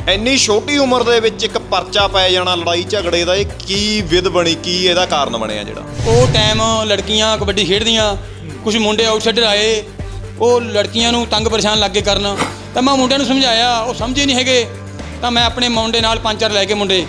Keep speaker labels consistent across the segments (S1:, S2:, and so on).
S1: ਇੰਨੀ ਛੋਟੀ ਉਮਰ ਦੇ ਵਿੱਚ ਇੱਕ ਪਰਚਾ ਪੈ ਜਾਣਾ ਲੜਾਈ ਝਗੜੇ ਦਾ, ਇਹ ਕੀ ਵਿਧ ਬਣੀ, ਕੀ ਇਹਦਾ ਕਾਰਨ ਬਣਿਆ ਜਿਹੜਾ?
S2: ਉਹ ਟਾਈਮ ਲੜਕੀਆਂ ਕਬੱਡੀ ਖੇਡਦੀਆਂ, ਕੁਝ ਮੁੰਡੇ ਆਊਟਸਾਈਡਰ ਆਏ, ਉਹ ਲੜਕੀਆਂ ਨੂੰ ਤੰਗ ਪਰੇਸ਼ਾਨ ਲੱਗੇ ਕਰਨ, ਤਾਂ ਮੈਂ ਮੁੰਡਿਆਂ ਨੂੰ ਸਮਝਾਇਆ, ਉਹ ਸਮਝੇ ਨਹੀਂ ਹੈਗੇ। ਤਾਂ ਮੈਂ ਆਪਣੇ ਮੁੰਡੇ ਨਾਲ 5-4 ਲੈ ਕੇ ਮੁੰਡੇ,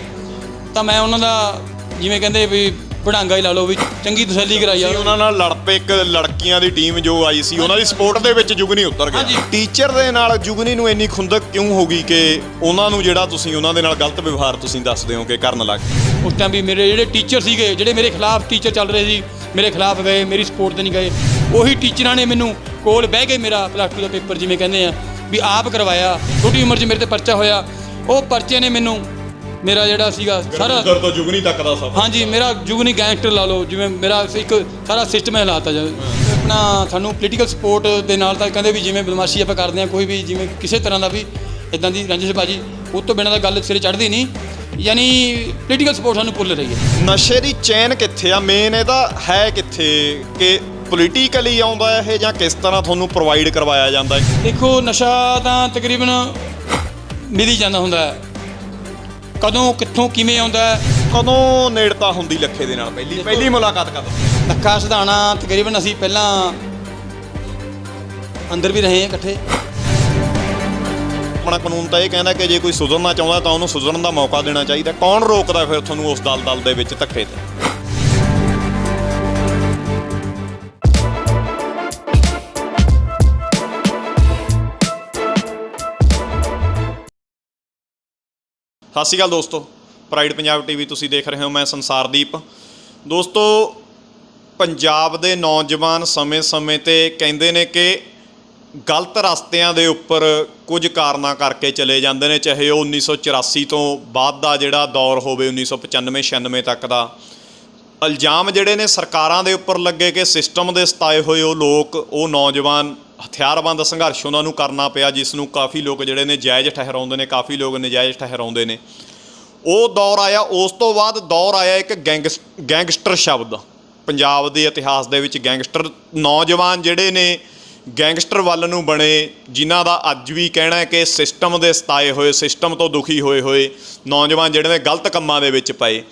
S2: ਤਾਂ ਮੈਂ ਉਹਨਾਂ ਦਾ ਜਿਵੇਂ ਕਹਿੰਦੇ ਵੀ ਵਡਾਂਗਾ ਹੀ ਲਾ ਲਓ, ਵੀ ਚੰਗੀ ਤਸੱਲੀ ਕਰਾਈ ਆ।
S1: ਉਹਨਾਂ ਨਾਲ ਲੜ ਪਏ। ਇੱਕ ਲੜਕੀਆਂ ਦੀ ਟੀਮ ਜੋ ਆਈ ਸੀ, ਉਹਨਾਂ ਦੀ ਸਪੋਰਟ ਦੇ ਵਿੱਚ ਜੁਗਨੀ ਉਤਰ ਗਿਆ। ਟੀਚਰ ਦੇ ਨਾਲ ਜੁਗਨੀ ਨੂੰ ਇੰਨੀ ਖੁੰਦਕ ਕਿਉਂ ਹੋ ਗਈ ਕਿ ਉਹਨਾਂ ਨੂੰ ਜਿਹੜਾ ਤੁਸੀਂ ਉਹਨਾਂ ਦੇ ਨਾਲ ਗਲਤ ਵਿਵਹਾਰ ਤੁਸੀਂ ਦੱਸਦੇ ਹੋ ਕਿ ਕਰਨ ਲੱਗ ਗਏ?
S2: ਉਸ ਟਾਈਮ ਵੀ ਮੇਰੇ ਜਿਹੜੇ ਟੀਚਰ ਸੀਗੇ, ਜਿਹੜੇ ਮੇਰੇ ਖਿਲਾਫ ਟੀਚਰ ਚੱਲ ਰਹੇ ਸੀ, ਮੇਰੇ ਖਿਲਾਫ ਗਏ, ਮੇਰੀ ਸਪੋਰਟ 'ਤੇ ਨਹੀਂ ਗਏ। ਉਹੀ ਟੀਚਰਾਂ ਨੇ ਮੈਨੂੰ ਕੋਲ ਬਹਿ ਕੇ ਮੇਰਾ +2 ਦਾ ਪੇਪਰ ਜਿਵੇਂ ਕਹਿੰਦੇ ਆ ਵੀ ਆਪ ਕਰਵਾਇਆ। ਛੋਟੀ ਉਮਰ 'ਚ ਮੇਰੇ 'ਤੇ ਪਰਚਾ ਹੋਇਆ, ਉਹ ਪਰਚੇ ਨੇ ਮੈਨੂੰ ਮੇਰਾ ਜਿਹੜਾ ਸੀਗਾ ਸਾਰਾ
S1: ਉਧਰ ਤੋਂ ਜੁਗਨੀ ਤੱਕ ਦਾ ਸਫ਼ਰ।
S2: ਹਾਂਜੀ, ਮੇਰਾ ਜੁਗਨੀ ਗੈਂਗਸਟਰ ਲਾ ਲਓ, ਜਿਵੇਂ ਮੇਰਾ ਇੱਕ ਸਾਰਾ ਸਿਸਟਮ ਹਿਲਾਤਾ ਜਾਵੇ। ਆਪਣਾ ਸਾਨੂੰ ਪੋਲੀਟੀਕਲ ਸਪੋਰਟ ਦੇ ਨਾਲ ਤਾਂ ਕਹਿੰਦੇ ਵੀ ਜਿਵੇਂ ਬਦਮਾਸ਼ੀ ਆਪਾਂ ਕਰਦੇ ਹਾਂ, ਕੋਈ ਵੀ ਜਿਵੇਂ ਕਿਸੇ ਤਰ੍ਹਾਂ ਦਾ ਵੀ ਇੱਦਾਂ ਦੀ ਰੰਜਿਸ਼ਬਾਜੀ, ਉਹ ਤੋਂ ਬਿਨਾਂ ਤਾਂ ਗੱਲ ਸਿਰੇ ਚੜ੍ਹਦੀ ਨਹੀਂ। ਯਾਨੀ ਪੋਲੀਟੀਕਲ ਸਪੋਰਟ ਸਾਨੂੰ ਭੁੱਲ ਰਹੀ ਹੈ।
S1: ਨਸ਼ੇ ਦੀ ਚੇਨ ਕਿੱਥੇ ਆ? ਮੇਨ ਇਹਦਾ ਹੈ ਕਿੱਥੇ ਕਿ ਪੋਲੀਟੀਕਲੀ ਆਉਂਦਾ ਇਹ, ਜਾਂ ਕਿਸ ਤਰ੍ਹਾਂ ਤੁਹਾਨੂੰ ਪ੍ਰੋਵਾਈਡ ਕਰਵਾਇਆ ਜਾਂਦਾ ਹੈ?
S2: ਦੇਖੋ, ਨਸ਼ਾ ਤਾਂ ਤਕਰੀਬਨ ਮਿਲ ਹੀ ਜਾਂਦਾ ਹੁੰਦਾ ਹੈ। ਕਦੋਂ ਕਿੱਥੋਂ ਕਿਵੇਂ ਆਉਂਦਾ,
S1: ਕਦੋਂ ਨੇੜਤਾ ਹੁੰਦੀ ਲੱਖੇ ਦੇ ਨਾਲ? ਪਹਿਲੀ ਮੁਲਾਕਾਤ ਕਦੋਂ?
S2: ਲੱਖਾ ਸਿਧਾਣਾ ਤਕਰੀਬਨ ਅਸੀਂ ਪਹਿਲਾਂ ਅੰਦਰ ਵੀ ਰਹੇ ਹਾਂ ਇਕੱਠੇ।
S1: ਆਪਣਾ ਕਾਨੂੰਨ ਤਾਂ ਇਹ ਕਹਿੰਦਾ ਕਿ ਜੇ ਕੋਈ ਸੁਧਰਨਾ ਚਾਹੁੰਦਾ ਤਾਂ ਉਹਨੂੰ ਸੁਧਰਨ ਦਾ ਮੌਕਾ ਦੇਣਾ ਚਾਹੀਦਾ। ਕੌਣ ਰੋਕਦਾ ਫਿਰ ਤੁਹਾਨੂੰ ਉਸ ਦਲ ਦੇ ਵਿੱਚ ਧੱਕੇ ਤੇ? ਸਤਿ ਸ਼੍ਰੀ ਅਕਾਲ ਦੋਸਤੋ, ਪ੍ਰਾਈਡ ਪੰਜਾਬ ਟੀਵੀ ਤੁਸੀਂ ਦੇਖ ਰਹੇ ਹੋ, ਮੈਂ ਸੰਸਾਰਦੀਪ। ਦੋਸਤੋ, ਪੰਜਾਬ ਦੇ ਨੌਜਵਾਨ ਸਮੇਂ-ਸਮੇਂ 'ਤੇ ਕਹਿੰਦੇ ਨੇ ਕਿ ਗਲਤ ਰਸਤਿਆਂ ਦੇ ਉੱਪਰ ਕੁਝ ਕਾਰਨਾਂ ਕਰਕੇ ਚਲੇ ਜਾਂਦੇ ਨੇ, ਚਾਹੇ ਉਹ 1984 ਤੋਂ ਬਾਅਦ ਦਾ ਜਿਹੜਾ ਦੌਰ ਹੋਵੇ, 1995-96 ਤੱਕ ਦਾ। ਇਲਜ਼ਾਮ ਜਿਹੜੇ ਨੇ ਸਰਕਾਰਾਂ ਦੇ ਉੱਪਰ ਲੱਗੇ ਕਿ ਸਿਸਟਮ ਦੇ ਸਤਾਏ ਹੋਏ ਉਹ ਲੋਕ, ਉਹ ਨੌਜਵਾਨ ਹਥਿਆਰਬੰਦ ਸੰਘਰਸ਼ ਉਹਨਾਂ ਨੂੰ ਕਰਨਾ ਪਿਆ, ਜਿਸ ਨੂੰ ਕਾਫੀ ਲੋਕ ਜਿਹੜੇ ਨੇ ਜਾਇਜ਼ ਠਹਿਰਾਉਂਦੇ ਨੇ, ਕਾਫੀ ਲੋਕ ਨਜਾਇਜ਼ ਠਹਿਰਾਉਂਦੇ ਨੇ। ਉਹ ਦੌਰ ਆਇਆ। ਉਸ ਤੋਂ ਬਾਅਦ ਦੌਰ ਆਇਆ ਇੱਕ ਗੈਂਗਸਟਰ ਸ਼ਬਦ। ਪੰਜਾਬ ਦੇ ਇਤਿਹਾਸ ਦੇ ਵਿੱਚ ਗੈਂਗਸਟਰ ਨੌਜਵਾਨ ਜਿਹੜੇ ਨੇ ਗੈਂਗਸਟਰ ਵੱਲ ਨੂੰ ਬਣੇ, ਜਿਨ੍ਹਾਂ ਦਾ ਅੱਜ ਵੀ ਕਹਿਣਾ ਹੈ ਕਿ ਸਿਸਟਮ ਦੇ ਸਤਾਏ ਹੋਏ, ਸਿਸਟਮ ਤੋਂ ਦੁਖੀ ਹੋਏ ਨੌਜਵਾਨ ਜਿਹੜੇ ਨੇ ਗਲਤ ਕੰਮਾਂ ਦੇ ਵਿੱਚ ਪਏ।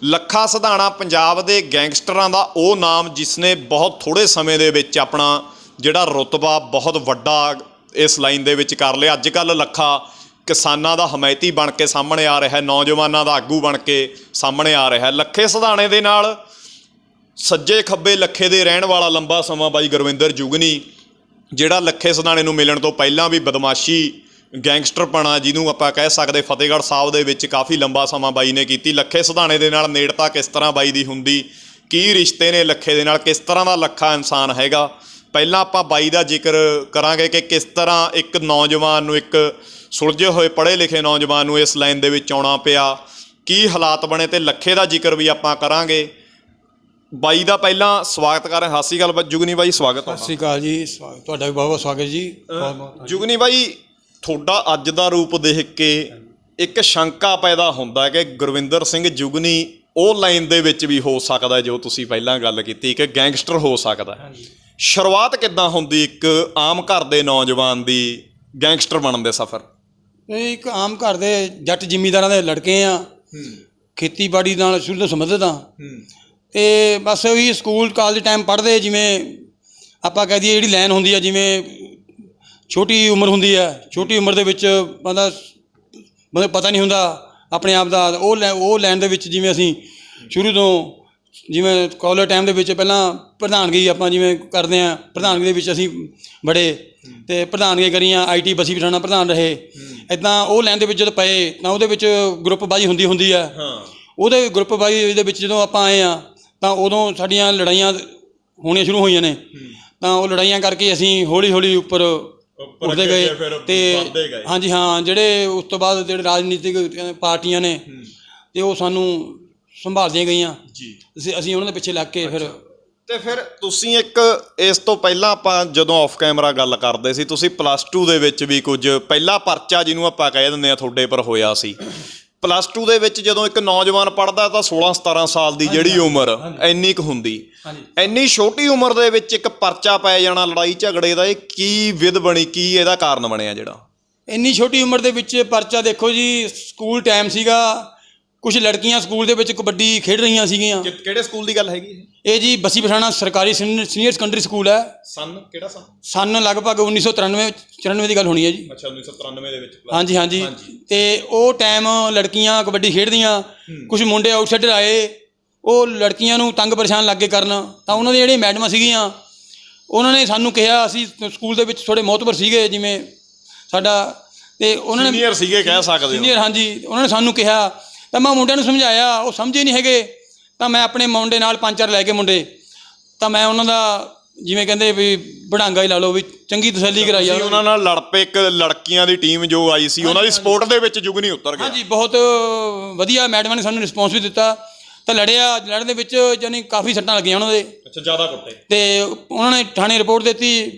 S1: ਲੱਖਾ ਸਿਧਾਣਾ ਪੰਜਾਬ ਦੇ ਗੈਂਗਸਟਰਾਂ ਦਾ ਉਹ ਨਾਮ ਜਿਸ ਨੇ ਬਹੁਤ ਥੋੜ੍ਹੇ ਸਮੇਂ ਦੇ ਵਿੱਚ ਆਪਣਾ ਜਿਹੜਾ ਰੁਤਬਾ ਬਹੁਤ ਵੱਡਾ ਇਸ ਲਾਈਨ ਦੇ ਵਿੱਚ ਕਰ ਲਿਆ। ਅੱਜ ਕੱਲ੍ਹ ਲੱਖਾ ਕਿਸਾਨਾਂ ਦਾ ਹਮਾਇਤੀ ਬਣ ਕੇ ਸਾਹਮਣੇ ਆ ਰਿਹਾ, ਨੌਜਵਾਨਾਂ ਦਾ ਆਗੂ ਬਣ ਕੇ ਸਾਹਮਣੇ ਆ ਰਿਹਾ। ਲੱਖੇ ਸਿਧਾਣੇ ਦੇ ਨਾਲ ਸੱਜੇ ਖੱਬੇ ਲੱਖੇ ਦੇ ਰਹਿਣ ਵਾਲਾ ਲੰਬਾ ਸਮਾਂ ਬਾਈ ਗੁਰਵਿੰਦਰ ਜੁਗਨੀ, ਜਿਹੜਾ ਲੱਖੇ ਸਿਧਾਣੇ ਨੂੰ ਮਿਲਣ ਤੋਂ ਪਹਿਲਾਂ ਵੀ ਬਦਮਾਸ਼ੀ, ਗੈਂਗਸਟਰਪਣਾ ਜਿਹਨੂੰ ਆਪਾਂ ਕਹਿ ਸਕਦੇ, ਫਤਿਹਗੜ੍ਹ ਸਾਹਿਬ ਦੇ ਵਿੱਚ ਕਾਫੀ ਲੰਬਾ ਸਮਾਂ ਬਾਈ ਨੇ ਕੀਤੀ। ਲੱਖੇ ਸਿਧਾਣੇ ਦੇ ਨਾਲ ਨੇੜਤਾ ਕਿਸ ਤਰ੍ਹਾਂ ਬਾਈ ਦੀ ਹੁੰਦੀ, ਕੀ ਰਿਸ਼ਤੇ ਨੇ ਲੱਖੇ ਦੇ ਨਾਲ, ਕਿਸ ਤਰ੍ਹਾਂ ਦਾ ਲੱਖਾ ਇਨਸਾਨ ਹੈਗਾ, ਪਹਿਲਾਂ ਆਪਾਂ ਬਾਈ ਦਾ ਜ਼ਿਕਰ ਕਰਾਂਗੇ ਕਿ ਕਿਸ ਤਰ੍ਹਾਂ ਇੱਕ ਨੌਜਵਾਨ ਨੂੰ, ਇੱਕ ਸੁਲਝੇ ਹੋਏ ਪੜ੍ਹੇ ਲਿਖੇ ਨੌਜਵਾਨ ਨੂੰ ਇਸ ਲਾਈਨ ਦੇ ਵਿੱਚ ਆਉਣਾ ਪਿਆ, ਕੀ ਹਾਲਾਤ ਬਣੇ, ਤੇ ਲੱਖੇ ਦਾ ਜ਼ਿਕਰ ਵੀ ਆਪਾਂ ਕਰਾਂਗੇ। ਬਾਈ ਦਾ ਪਹਿਲਾਂ ਸਵਾਗਤ ਕਰ ਰਹੇ। ਸਤਿ ਸ਼੍ਰੀ ਅਕਾਲ ਜੁਗਨੀ ਬਾਈ, ਸਵਾਗਤ ਹੈ।
S2: ਸਤਿ ਸ਼੍ਰੀ ਅਕਾਲ ਜੀ, ਤੁਹਾਡਾ ਵੀ ਬਹੁਤ ਬਹੁਤ ਸਵਾਗਤ ਜੀ।
S1: ਜੁਗਨੀ ਬਾਈ, ਤੁਹਾਡਾ ਅੱਜ ਦਾ ਰੂਪ ਦੇਖ ਕੇ ਇੱਕ ਸ਼ੰਕਾ ਪੈਦਾ ਹੁੰਦਾ ਕਿ ਗੁਰਵਿੰਦਰ ਸਿੰਘ ਜੁਗਨੀ ਉਹ ਲਾਈਨ ਦੇ ਵਿੱਚ ਵੀ ਹੋ ਸਕਦਾ ਜੋ ਤੁਸੀਂ ਪਹਿਲਾਂ ਗੱਲ ਕੀਤੀ ਕਿ ਗੈਂਗਸਟਰ ਹੋ ਸਕਦਾ। ਸ਼ੁਰੂਆਤ ਕਿੱਦਾਂ ਹੁੰਦੀ ਇੱਕ ਆਮ ਘਰ ਦੇ ਨੌਜਵਾਨ ਦੀ ਗੈਂਗਸਟਰ ਬਣਨ ਦੇ ਸਫ਼ਰ?
S2: ਇੱਕ ਆਮ ਘਰ ਦੇ ਜੱਟ ਜ਼ਿਮੀਂਦਾਰਾਂ ਦੇ ਲੜਕੇ ਆ, ਖੇਤੀਬਾੜੀ ਨਾਲ ਸ਼ੁਰੂ ਤੋਂ ਸੰਬੰਧਿਤ ਆ, ਅਤੇ ਬਸ ਉਹੀ ਸਕੂਲ ਕਾਲਜ ਟਾਈਮ ਪੜ੍ਹਦੇ, ਜਿਵੇਂ ਆਪਾਂ ਕਹਿ ਦਈਏ ਜਿਹੜੀ ਲਾਈਨ ਹੁੰਦੀ ਆ, ਜਿਵੇਂ ਛੋਟੀ ਉਮਰ ਹੁੰਦੀ ਹੈ, ਛੋਟੀ ਉਮਰ ਦੇ ਵਿੱਚ ਬੰਦਾ ਪਤਾ ਨਹੀਂ ਹੁੰਦਾ ਆਪਣੇ ਆਪ ਦਾ, ਉਹ ਲਾਈਨ ਦੇ ਵਿੱਚ ਜਿਵੇਂ ਅਸੀਂ ਸ਼ੁਰੂ ਤੋਂ, ਜਿਵੇਂ ਕਾਲਜ ਟਾਈਮ ਦੇ ਵਿੱਚ ਪਹਿਲਾਂ ਪ੍ਰਧਾਨਗੀ ਆਪਾਂ ਜਿਵੇਂ ਕਰਦੇ ਹਾਂ, ਪ੍ਰਧਾਨਗੀ ਦੇ ਵਿੱਚ ਅਸੀਂ ਬੜੇ, ਅਤੇ ਪ੍ਰਧਾਨਗੀ ਕਰੀਆਂ, IT ਬਸੀ ਪਠਾਣਾ ਪ੍ਰਧਾਨ ਰਹੇ। ਇੱਦਾਂ ਉਹ ਲਾਈਨ ਦੇ ਵਿੱਚ ਜਦੋਂ ਪਏ ਤਾਂ ਉਹਦੇ ਵਿੱਚ ਗਰੁੱਪਬਾਜ਼ੀ ਹੁੰਦੀ ਹੈ। ਉਹਦੇ ਗਰੁੱਪਬਾਜ਼ੀ ਦੇ ਵਿੱਚ ਜਦੋਂ ਆਪਾਂ ਆਏ ਹਾਂ ਤਾਂ ਉਦੋਂ ਸਾਡੀਆਂ ਲੜਾਈਆਂ ਹੋਣੀਆਂ ਸ਼ੁਰੂ ਹੋਈਆਂ ਨੇ। ਤਾਂ ਉਹ ਲੜਾਈਆਂ ਕਰਕੇ ਅਸੀਂ ਹੌਲੀ ਹੌਲੀ ਉੱਪਰ ਉੱਠਦੇ ਗਏ। ਅਤੇ ਹਾਂਜੀ ਹਾਂ, ਜਿਹੜੇ ਉਸ ਤੋਂ ਬਾਅਦ ਜਿਹੜੇ ਰਾਜਨੀਤਿਕ ਪਾਰਟੀਆਂ ਨੇ ਅਤੇ ਉਹ ਸਾਨੂੰ ਸੰਭਾਲਦੀਆਂ ਗਈਆਂ ਜੀ, ਅਸੀਂ ਉਹਨਾਂ ਦੇ ਪਿੱਛੇ ਲੱਗ ਕੇ
S1: ਫਿਰ ਤੁਸੀਂ ਇੱਕ ਇਸ ਤੋਂ ਪਹਿਲਾਂ ਆਪਾਂ ਜਦੋਂ ਆਫ ਕੈਮਰਾ ਗੱਲ ਕਰਦੇ ਸੀ, ਤੁਸੀਂ +2 ਦੇ ਵਿੱਚ ਵੀ ਕੁਝ ਪਹਿਲਾ ਪਰਚਾ ਜਿਹਨੂੰ ਆਪਾਂ ਕਹਿ ਦਿੰਦੇ ਹਾਂ ਤੁਹਾਡੇ ਪਰ ਹੋਇਆ ਸੀ। +2 ਦੇ ਵਿੱਚ ਜਦੋਂ ਇੱਕ ਨੌਜਵਾਨ ਪੜ੍ਹਦਾ ਤਾਂ 16-17 ਸਾਲ ਦੀ ਜਿਹੜੀ ਉਮਰ ਇੰਨੀ ਕੁ ਹੁੰਦੀ, ਇੰਨੀ ਛੋਟੀ ਉਮਰ ਦੇ ਵਿੱਚ ਇੱਕ ਪਰਚਾ ਪੈ ਜਾਣਾ ਲੜਾਈ ਝਗੜੇ ਦਾ, ਇਹ ਕੀ ਵਿਧ ਬਣੀ, ਕੀ ਇਹਦਾ ਕਾਰਨ ਬਣਿਆ ਜਿਹੜਾ?
S2: ਇੰਨੀ ਛੋਟੀ ਉਮਰ ਦੇ ਵਿੱਚ ਪਰਚਾ ਦੇਖੋ ਜੀ, ਸਕੂਲ ਟਾਈਮ ਸੀਗਾ, ਕੁਝ ਲੜਕੀਆਂ ਸਕੂਲ ਦੇ ਵਿੱਚ ਕਬੱਡੀ ਖੇਡ ਰਹੀਆਂ ਸੀਗੀਆਂ।
S1: ਕਿਹੜੇ ਸਕੂਲ ਦੀ ਗੱਲ ਹੈਗੀ
S2: ਇਹ ਜੀ ਬੱਸੀ ਪਠਾਣਾ ਸਰਕਾਰੀ ਸੀਨੀਅਰ ਸੈਕੰਡਰੀ ਸਕੂਲ ਹੈ।
S1: ਕਿਹੜਾ
S2: ਸਨ ਲਗਭਗ 1993 ਦੀ ਗੱਲ ਹੋਣੀ ਹੈ ਜੀ।
S1: ਅੱਛਾ 1993 ਦੇ ਵਿੱਚ।
S2: ਹਾਂਜੀ ਹਾਂਜੀ। ਤੇ ਉਹ ਟਾਈਮ ਲੜਕੀਆਂ ਕਬੱਡੀ ਖੇਡਦੀਆਂ, ਕੁਝ ਮੁੰਡੇ ਆਊਟਸਾਈਡਰ ਆਏ, ਉਹ ਲੜਕੀਆਂ ਨੂੰ ਤੰਗ ਪਰੇਸ਼ਾਨ ਲੱਗੇ ਕਰਨ। ਤਾਂ ਉਹਨਾਂ ਦੀਆਂ ਜਿਹੜੀਆਂ ਮੈਡਮਾਂ ਸੀਗੀਆਂ ਉਹਨਾਂ ਨੇ ਸਾਨੂੰ ਕਿਹਾ, ਅਸੀਂ ਸਕੂਲ ਦੇ ਵਿੱਚ ਥੋੜ੍ਹੇ ਮੋਹਤਬਰ ਸੀਗੇ ਜਿਵੇਂ ਸਾਡਾ, ਤੇ ਉਹਨਾਂ ਨੇ
S1: ਸੀਨੀਅਰ ਸੀਗੇ ਕਹਿ ਸਕਦੇ ਹੋ।
S2: ਸੀਨੀਅਰ, ਹਾਂਜੀ। ਉਹਨਾਂ ਨੇ ਸਾਨੂੰ ਕਿਹਾ ਤਾਂ ਮੈਂ ਮੁੰਡਿਆਂ ਨੂੰ ਸਮਝਾਇਆ, ਉਹ ਸਮਝੇ ਨਹੀਂ ਹੈਗੇ। ਤਾਂ ਮੈਂ ਆਪਣੇ ਮੁੰਡੇ ਨਾਲ 5-4 ਲੈ ਕੇ ਮੁੰਡੇ, ਤਾਂ ਮੈਂ ਉਹਨਾਂ ਦਾ ਜਿਵੇਂ ਕਹਿੰਦੇ ਵੀ ਬੜਾਂਗਾ ਹੀ ਲਾ ਲਓ, ਵੀ ਚੰਗੀ ਤਸੱਲੀ ਕਰਾਈ ਆ।
S1: ਉਹਨਾਂ ਨਾਲ ਲੜ ਪਏ। ਇੱਕ ਲੜਕੀਆਂ ਦੀ ਟੀਮ ਜੋ ਆਈ ਸੀ ਉਹਨਾਂ ਦੀ ਸਪੋਰਟ ਦੇ ਵਿੱਚ ਜੁਗਨੀ ਉਤਰ ਗਿਆ।
S2: ਹਾਂਜੀ, ਬਹੁਤ ਵਧੀਆ ਮੈਡਮਾਂ ਨੇ ਸਾਨੂੰ ਰਿਸਪੌਂਸ ਵੀ ਦਿੱਤਾ। ਤਾਂ ਲੜਨ ਦੇ ਵਿੱਚ ਜਾਨੀ ਕਾਫੀ ਸੱਟਾਂ ਲੱਗੀਆਂ ਉਹਨਾਂ ਦੇ।
S1: ਅੱਛਾ, ਜ਼ਿਆਦਾ ਕੁੱਟੇ।
S2: ਤੇ ਉਹਨਾਂ ਨੇ ਥਾਣੇ ਰਿਪੋਰਟ ਦਿੱਤੀ,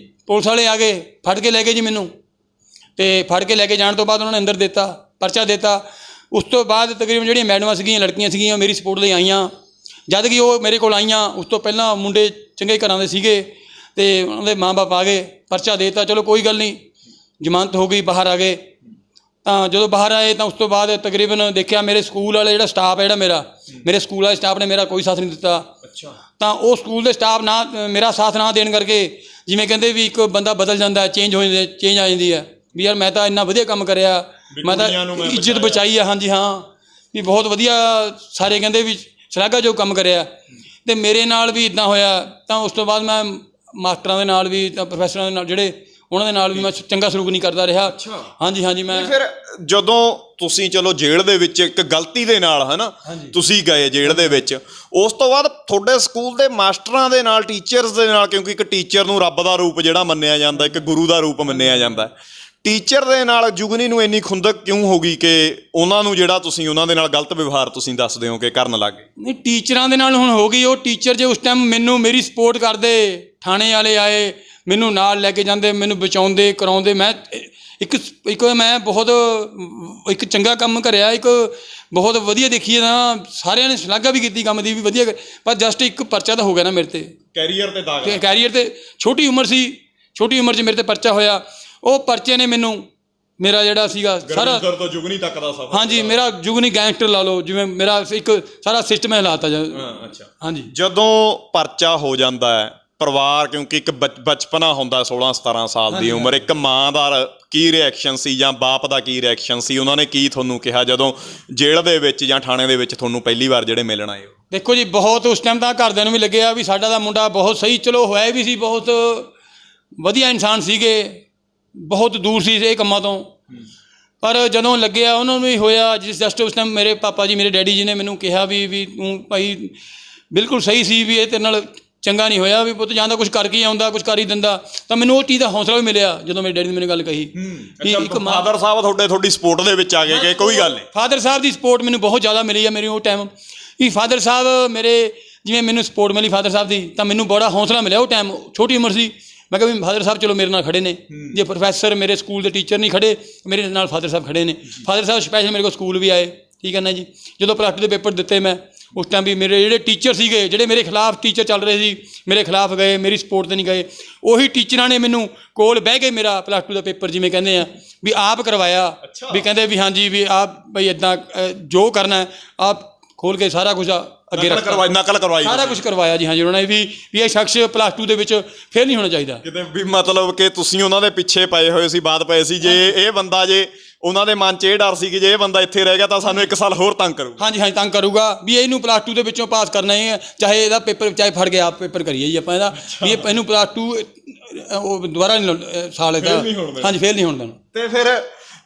S2: ਪੁਲਿਸ ਵਾਲੇ ਆ ਗਏ, ਫੜ ਕੇ ਲੈ ਗਏ ਜੀ ਮੈਨੂੰ। ਤੇ ਫੜ ਕੇ ਲੈ ਕੇ ਜਾਣ ਤੋਂ ਬਾਅਦ ਉਹਨਾਂ ਨੇ ਅੰਦਰ ਦਿੱਤਾ, ਪਰਚਾ ਦਿੱਤਾ। ਉਸ ਤੋਂ ਬਾਅਦ ਤਕਰੀਬਨ ਜਿਹੜੀਆਂ ਮੈਡਮਾਂ ਸੀਗੀਆਂ, ਲੜਕੀਆਂ ਸੀਗੀਆਂ, ਮੇਰੀ ਸਪੋਰਟ ਲਈ ਆਈਆਂ। ਜਦ ਕਿ ਉਹ ਮੇਰੇ ਕੋਲ ਆਈਆਂ, ਉਸ ਤੋਂ ਪਹਿਲਾਂ ਮੁੰਡੇ ਚੰਗੇ ਘਰਾਂ ਦੇ ਸੀਗੇ ਤੇ ਉਹਨਾਂ ਦੇ ਮਾਂ-ਬਾਪ ਆ ਗਏ, ਪਰਚਾ ਦੇ ਦਿੱਤਾ। ਚਲੋ ਕੋਈ ਗੱਲ ਨਹੀਂ, ਜ਼ਮਾਨਤ ਹੋ ਗਈ, ਬਾਹਰ ਆ ਗਏ। ਤਾਂ ਜਦੋਂ ਬਾਹਰ ਆਏ ਤਾਂ ਉਸ ਤੋਂ ਬਾਅਦ ਤਕਰੀਬਨ ਦੇਖਿਆ ਮੇਰੇ ਸਕੂਲ ਵਾਲੇ ਜਿਹੜਾ ਸਟਾਫ ਹੈ, ਜਿਹੜਾ ਮੇਰੇ ਸਕੂਲ ਵਾਲੇ ਸਟਾਫ ਨੇ ਮੇਰਾ ਕੋਈ ਸਾਥ ਨਹੀਂ ਦਿੱਤਾ।
S1: ਅੱਛਾ।
S2: ਤਾਂ ਉਹ ਸਕੂਲ ਦੇ ਸਟਾਫ ਨਾ ਮੇਰਾ ਸਾਥ ਨਾ ਦੇਣ ਕਰਕੇ, ਜਿਵੇਂ ਕਹਿੰਦੇ ਵੀ ਇੱਕ ਬੰਦਾ ਬਦਲ ਜਾਂਦਾ, ਚੇਂਜ ਆ ਜਾਂਦੀ ਹੈ ਵੀ ਯਾਰ ਮੈਂ ਤਾਂ ਇੰਨਾ ਵਧੀਆ ਕੰਮ ਕਰਿਆ, ਮੈਂ ਤਾਂ ਇੱਜ਼ਤ ਬਚਾਈ ਆ। ਹਾਂਜੀ ਹਾਂ, ਵੀ ਬਹੁਤ ਵਧੀਆ, ਸਾਰੇ ਕਹਿੰਦੇ ਵੀ ਸ਼ਲਾਘਾਯੋਗ ਕੰਮ ਕਰਿਆ। ਅਤੇ ਮੇਰੇ ਨਾਲ ਵੀ ਇੱਦਾਂ ਹੋਇਆ। ਤਾਂ ਉਸ ਤੋਂ ਬਾਅਦ ਮੈਂ ਮਾਸਟਰਾਂ ਦੇ ਨਾਲ ਵੀ, ਤਾਂ ਪ੍ਰੋਫੈਸਰਾਂ ਦੇ ਨਾਲ ਜਿਹੜੇ ਉਹਨਾਂ ਦੇ ਨਾਲ ਵੀ ਮੈਂ ਚੰਗਾ ਸਲੂਕ ਨਹੀਂ ਕਰਦਾ ਰਿਹਾ। ਹਾਂਜੀ ਹਾਂਜੀ। ਮੈਂ
S1: ਫਿਰ ਜਦੋਂ ਤੁਸੀਂ ਚਲੋ ਜੇਲ੍ਹ ਦੇ ਵਿੱਚ ਇੱਕ ਗਲਤੀ ਦੇ ਨਾਲ ਹੈ ਨਾ ਤੁਸੀਂ ਗਏ ਜੇਲ੍ਹ ਦੇ ਵਿੱਚ, ਉਸ ਤੋਂ ਬਾਅਦ ਤੁਹਾਡੇ ਸਕੂਲ ਦੇ ਮਾਸਟਰਾਂ ਦੇ ਨਾਲ, ਟੀਚਰਸ ਦੇ ਨਾਲ, ਕਿਉਂਕਿ ਇੱਕ ਟੀਚਰ ਨੂੰ ਰੱਬ ਦਾ ਰੂਪ ਜਿਹੜਾ ਮੰਨਿਆ ਜਾਂਦਾ, ਇੱਕ ਗੁਰੂ ਦਾ ਰੂਪ ਮੰਨਿਆ ਜਾਂਦਾ, ਟੀਚਰ ਦੇ ਨਾਲ ਜੁਗਨੀ ਨੂੰ ਇੰਨੀ ਖੁੰਦਕ ਕਿਉਂ ਹੋ ਗਈ ਕਿ ਉਹਨਾਂ ਨੂੰ ਜਿਹੜਾ ਤੁਸੀਂ ਉਹਨਾਂ ਦੇ ਨਾਲ ਗਲਤ ਵਿਵਹਾਰ ਤੁਸੀਂ ਦੱਸਦੇ ਹੋ ਕਿ ਕਰਨ ਲੱਗ ਗਏ?
S2: ਨਹੀਂ, ਟੀਚਰਾਂ ਦੇ ਨਾਲ ਹੁਣ ਹੋ ਗਈ। ਉਹ ਟੀਚਰ ਜੇ ਉਸ ਟਾਈਮ ਮੇਰੀ ਸਪੋਰਟ ਕਰਦੇ, ਥਾਣੇ ਵਾਲੇ ਆਏ, ਮੈਨੂੰ ਨਾਲ ਲੈ ਕੇ ਜਾਂਦੇ, ਮੈਨੂੰ ਬਚਾਉਂਦੇ ਕਰਾਉਂਦੇ, ਮੈਂ ਮੈਂ ਬਹੁਤ ਇੱਕ ਚੰਗਾ ਕੰਮ ਕਰਿਆ, ਇੱਕ ਬਹੁਤ ਵਧੀਆ ਦੇਖੀਏ ਤਾਂ ਸਾਰਿਆਂ ਨੇ ਸ਼ਲਾਘਾ ਵੀ ਕੀਤੀ ਕੰਮ ਦੀ ਵੀ ਵਧੀਆ। ਪਰ ਜਸਟ ਇੱਕ ਪਰਚਾ ਤਾਂ ਹੋ ਗਿਆ ਨਾ ਮੇਰੇ 'ਤੇ,
S1: ਕੈਰੀਅਰ 'ਤੇ ਦਾਗ,
S2: ਕੈਰੀਅਰ 'ਤੇ। ਛੋਟੀ ਉਮਰ ਸੀ, ਛੋਟੀ ਉਮਰ 'ਚ ਮੇਰੇ 'ਤੇ ਪਰਚਾ ਹੋਇਆ। ਉਹ ਪਰਚੇ ਨੇ ਮੈਨੂੰ ਮੇਰਾ ਜਿਹੜਾ ਸੀਗਾ ਸਾਰਾ
S1: ਜੁਗਨੀ ਤੱਕ ਦਾ ਸਫ਼ਰ,
S2: ਹਾਂਜੀ, ਮੇਰਾ ਜੁਗਨੀ ਗੈਂਗਸਟਰ ਲਾ ਲਓ, ਜਿਵੇਂ ਮੇਰਾ ਇੱਕ ਸਾਰਾ ਸਿਸਟਮ ਹਿਲਾਤਾ।
S1: ਅੱਛਾ।
S2: ਹਾਂਜੀ।
S1: ਜਦੋਂ ਪਰਚਾ ਹੋ ਜਾਂਦਾ ਹੈ, ਪਰਿਵਾਰ, ਕਿਉਂਕਿ ਇੱਕ ਬਚਪਨਾ ਹੁੰਦਾ 16-17 ਸਾਲ ਦੀ ਉਮਰ, ਇੱਕ ਮਾਂ ਦਾ ਕੀ ਰਿਐਕਸ਼ਨ ਸੀ ਜਾਂ ਬਾਪ ਦਾ ਕੀ ਰਿਐਕਸ਼ਨ ਸੀ? ਉਹਨਾਂ ਨੇ ਕੀ ਤੁਹਾਨੂੰ ਕਿਹਾ ਜਦੋਂ ਜੇਲ੍ਹ ਦੇ ਵਿੱਚ ਜਾਂ ਥਾਣੇ ਦੇ ਵਿੱਚ ਤੁਹਾਨੂੰ ਪਹਿਲੀ ਵਾਰ ਜਿਹੜੇ ਮਿਲਣ ਆਏ?
S2: ਦੇਖੋ ਜੀ, ਬਹੁਤ ਉਸ ਟਾਈਮ ਤਾਂ ਘਰਦਿਆਂ ਨੂੰ ਵੀ ਲੱਗਿਆ ਵੀ ਸਾਡਾ ਦਾ ਮੁੰਡਾ ਬਹੁਤ ਸਹੀ, ਚਲੋ ਹੋਇਆ ਵੀ ਸੀ, ਬਹੁਤ ਵਧੀਆ ਇਨਸਾਨ ਸੀਗੇ, ਬਹੁਤ ਦੂਰ ਸੀ ਇਹ ਕੰਮਾਂ ਤੋਂ। ਪਰ ਜਦੋਂ ਲੱਗਿਆ ਉਹਨਾਂ ਨੂੰ ਹੀ ਹੋਇਆ, ਜਸਟ ਉਸ ਟਾਈਮ ਮੇਰੇ ਪਾਪਾ ਜੀ, ਮੇਰੇ ਡੈਡੀ ਜੀ ਨੇ ਮੈਨੂੰ ਕਿਹਾ ਵੀ ਤੂੰ ਭਾਈ ਬਿਲਕੁਲ ਸਹੀ ਸੀ, ਵੀ ਇਹ ਤੇਰੇ ਨਾਲ ਚੰਗਾ ਨਹੀਂ ਹੋਇਆ, ਵੀ ਪੁੱਤ ਜਾਂਦਾ ਕੁਛ ਕਰਕੇ ਹੀ ਆਉਂਦਾ, ਕੁਛ ਕਰ ਹੀ ਦਿੰਦਾ। ਤਾਂ ਮੈਨੂੰ ਉਹ ਚੀਜ਼ ਦਾ ਹੌਸਲਾ ਵੀ ਮਿਲਿਆ ਜਦੋਂ ਮੇਰੇ ਡੈਡੀ ਨੇ ਮੈਨੂੰ ਗੱਲ ਕਹੀ।
S1: ਇੱਕ ਫਾਦਰ ਸਾਹਿਬ ਤੁਹਾਡੀ ਸਪੋਰਟ ਦੇ ਵਿੱਚ ਆ ਗਏ ਕਿ ਕੋਈ ਗੱਲ ਨਹੀਂ?
S2: ਫਾਦਰ ਸਾਹਿਬ ਦੀ ਸਪੋਰਟ ਮੈਨੂੰ ਬਹੁਤ ਜ਼ਿਆਦਾ ਮਿਲੀ ਹੈ। ਮੇਰੀ ਉਹ ਟਾਈਮ ਵੀ ਫਾਦਰ ਸਾਹਿਬ ਮੇਰੇ, ਜਿਵੇਂ ਮੈਨੂੰ ਸਪੋਰਟ ਮਿਲੀ ਫਾਦਰ ਸਾਹਿਬ ਦੀ, ਤਾਂ ਮੈਨੂੰ ਬੜਾ ਹੌਸਲਾ ਮਿਲਿਆ। ਉਹ ਟਾਈਮ ਛੋਟੀ ਉਮਰ ਸੀ, ਮੈਂ ਕਿਹਾ ਵੀ ਫਾਦਰ ਸਾਹਿਬ ਚਲੋ ਮੇਰੇ ਨਾਲ ਖੜੇ ਨੇ, ਜੇ ਪ੍ਰੋਫੈਸਰ ਮੇਰੇ ਸਕੂਲ ਦੇ ਟੀਚਰ ਨਹੀਂ ਖੜੇ, ਮੇਰੇ ਨਾਲ ਫਾਦਰ ਸਾਹਿਬ ਖੜੇ ਨੇ। ਫਾਦਰ ਸਾਹਿਬ ਸਪੈਸ਼ਲ ਮੇਰੇ ਕੋਲ ਸਕੂਲ ਵੀ ਆਏ, ਠੀਕ ਹੈ ਨਾ ਜੀ। ਜਦੋਂ +2 ਦੇ ਪੇਪਰ ਦਿੱਤੇ ਮੈਂ, ਉਸ ਟਾਈਮ ਵੀ ਮੇਰੇ ਜਿਹੜੇ ਟੀਚਰ ਸੀਗੇ, ਜਿਹੜੇ ਮੇਰੇ ਖਿਲਾਫ ਟੀਚਰ ਚੱਲ ਰਹੇ ਸੀ, ਮੇਰੇ ਖਿਲਾਫ ਗਏ, ਮੇਰੀ ਸਪੋਰਟ 'ਤੇ ਨਹੀਂ ਗਏ। ਉਹੀ ਟੀਚਰਾਂ ਨੇ ਮੈਨੂੰ ਕੋਲ ਬਹਿ ਕੇ ਮੇਰਾ +2 ਦਾ ਪੇਪਰ, ਜਿਵੇਂ ਕਹਿੰਦੇ ਆ ਵੀ ਆਪ ਕਰਵਾਇਆ, ਵੀ ਕਹਿੰਦੇ ਵੀ ਹਾਂਜੀ ਵੀ ਆਪ ਬਈ ਇੱਦਾਂ ਜੋ ਕਰਨਾ ਆਪ ਖੋਲ ਕੇ ਸਾਰਾ ਕੁਝ ਅੱਗੇ
S1: ਨਕਲ ਕਰਵਾਈ,
S2: ਸਾਰਾ ਕੁਝ ਕਰਵਾਇਆ ਜੀ। ਹਾਂਜੀ, ਉਹਨਾਂ ਨੇ ਵੀ ਇਹ ਸ਼ਖਸ +2 ਦੇ ਵਿੱਚ ਫੇਲ ਨਹੀਂ ਹੋਣਾ ਚਾਹੀਦਾ
S1: ਕਿਤੇ ਵੀ। ਮਤਲਬ ਕਿ ਤੁਸੀਂ ਉਹਨਾਂ ਦੇ ਪਿੱਛੇ ਪਏ ਹੋਏ ਸੀ, ਬਾਤ ਪਏ ਸੀ, ਜੇ ਇਹ ਬੰਦਾ, ਜੇ ਉਹਨਾਂ ਦੇ ਮਨ 'ਚ ਇਹ ਡਰ ਸੀ ਕਿ ਜੇ ਇਹ ਬੰਦਾ ਇੱਥੇ ਰਹਿ ਗਿਆ ਤਾਂ ਸਾਨੂੰ 1 ਸਾਲ ਹੋਰ ਤੰਗ ਕਰੂਗਾ।
S2: ਹਾਂਜੀ ਹਾਂਜੀ, ਤੰਗ ਕਰੂਗਾ, ਵੀ ਇਹਨੂੰ +2 ਦੇ ਵਿੱਚੋਂ ਪਾਸ ਕਰਨਾ ਹੀ ਹੈ, ਚਾਹੇ ਇਹਦਾ ਪੇਪਰ, ਚਾਹੇ ਫੜ ਕੇ ਆਪ ਪੇਪਰ ਕਰੀਏ ਜੀ ਆਪਾਂ ਇਹਦਾ, ਵੀ ਇਹਨੂੰ +2 ਉਹ ਦੁਬਾਰਾ ਸਾਲ ਇਹਦਾ, ਹਾਂਜੀ, ਫੇਲ ਨਹੀਂ ਹੋਣ ਦੇਣਾ।
S1: ਤੇ ਫਿਰ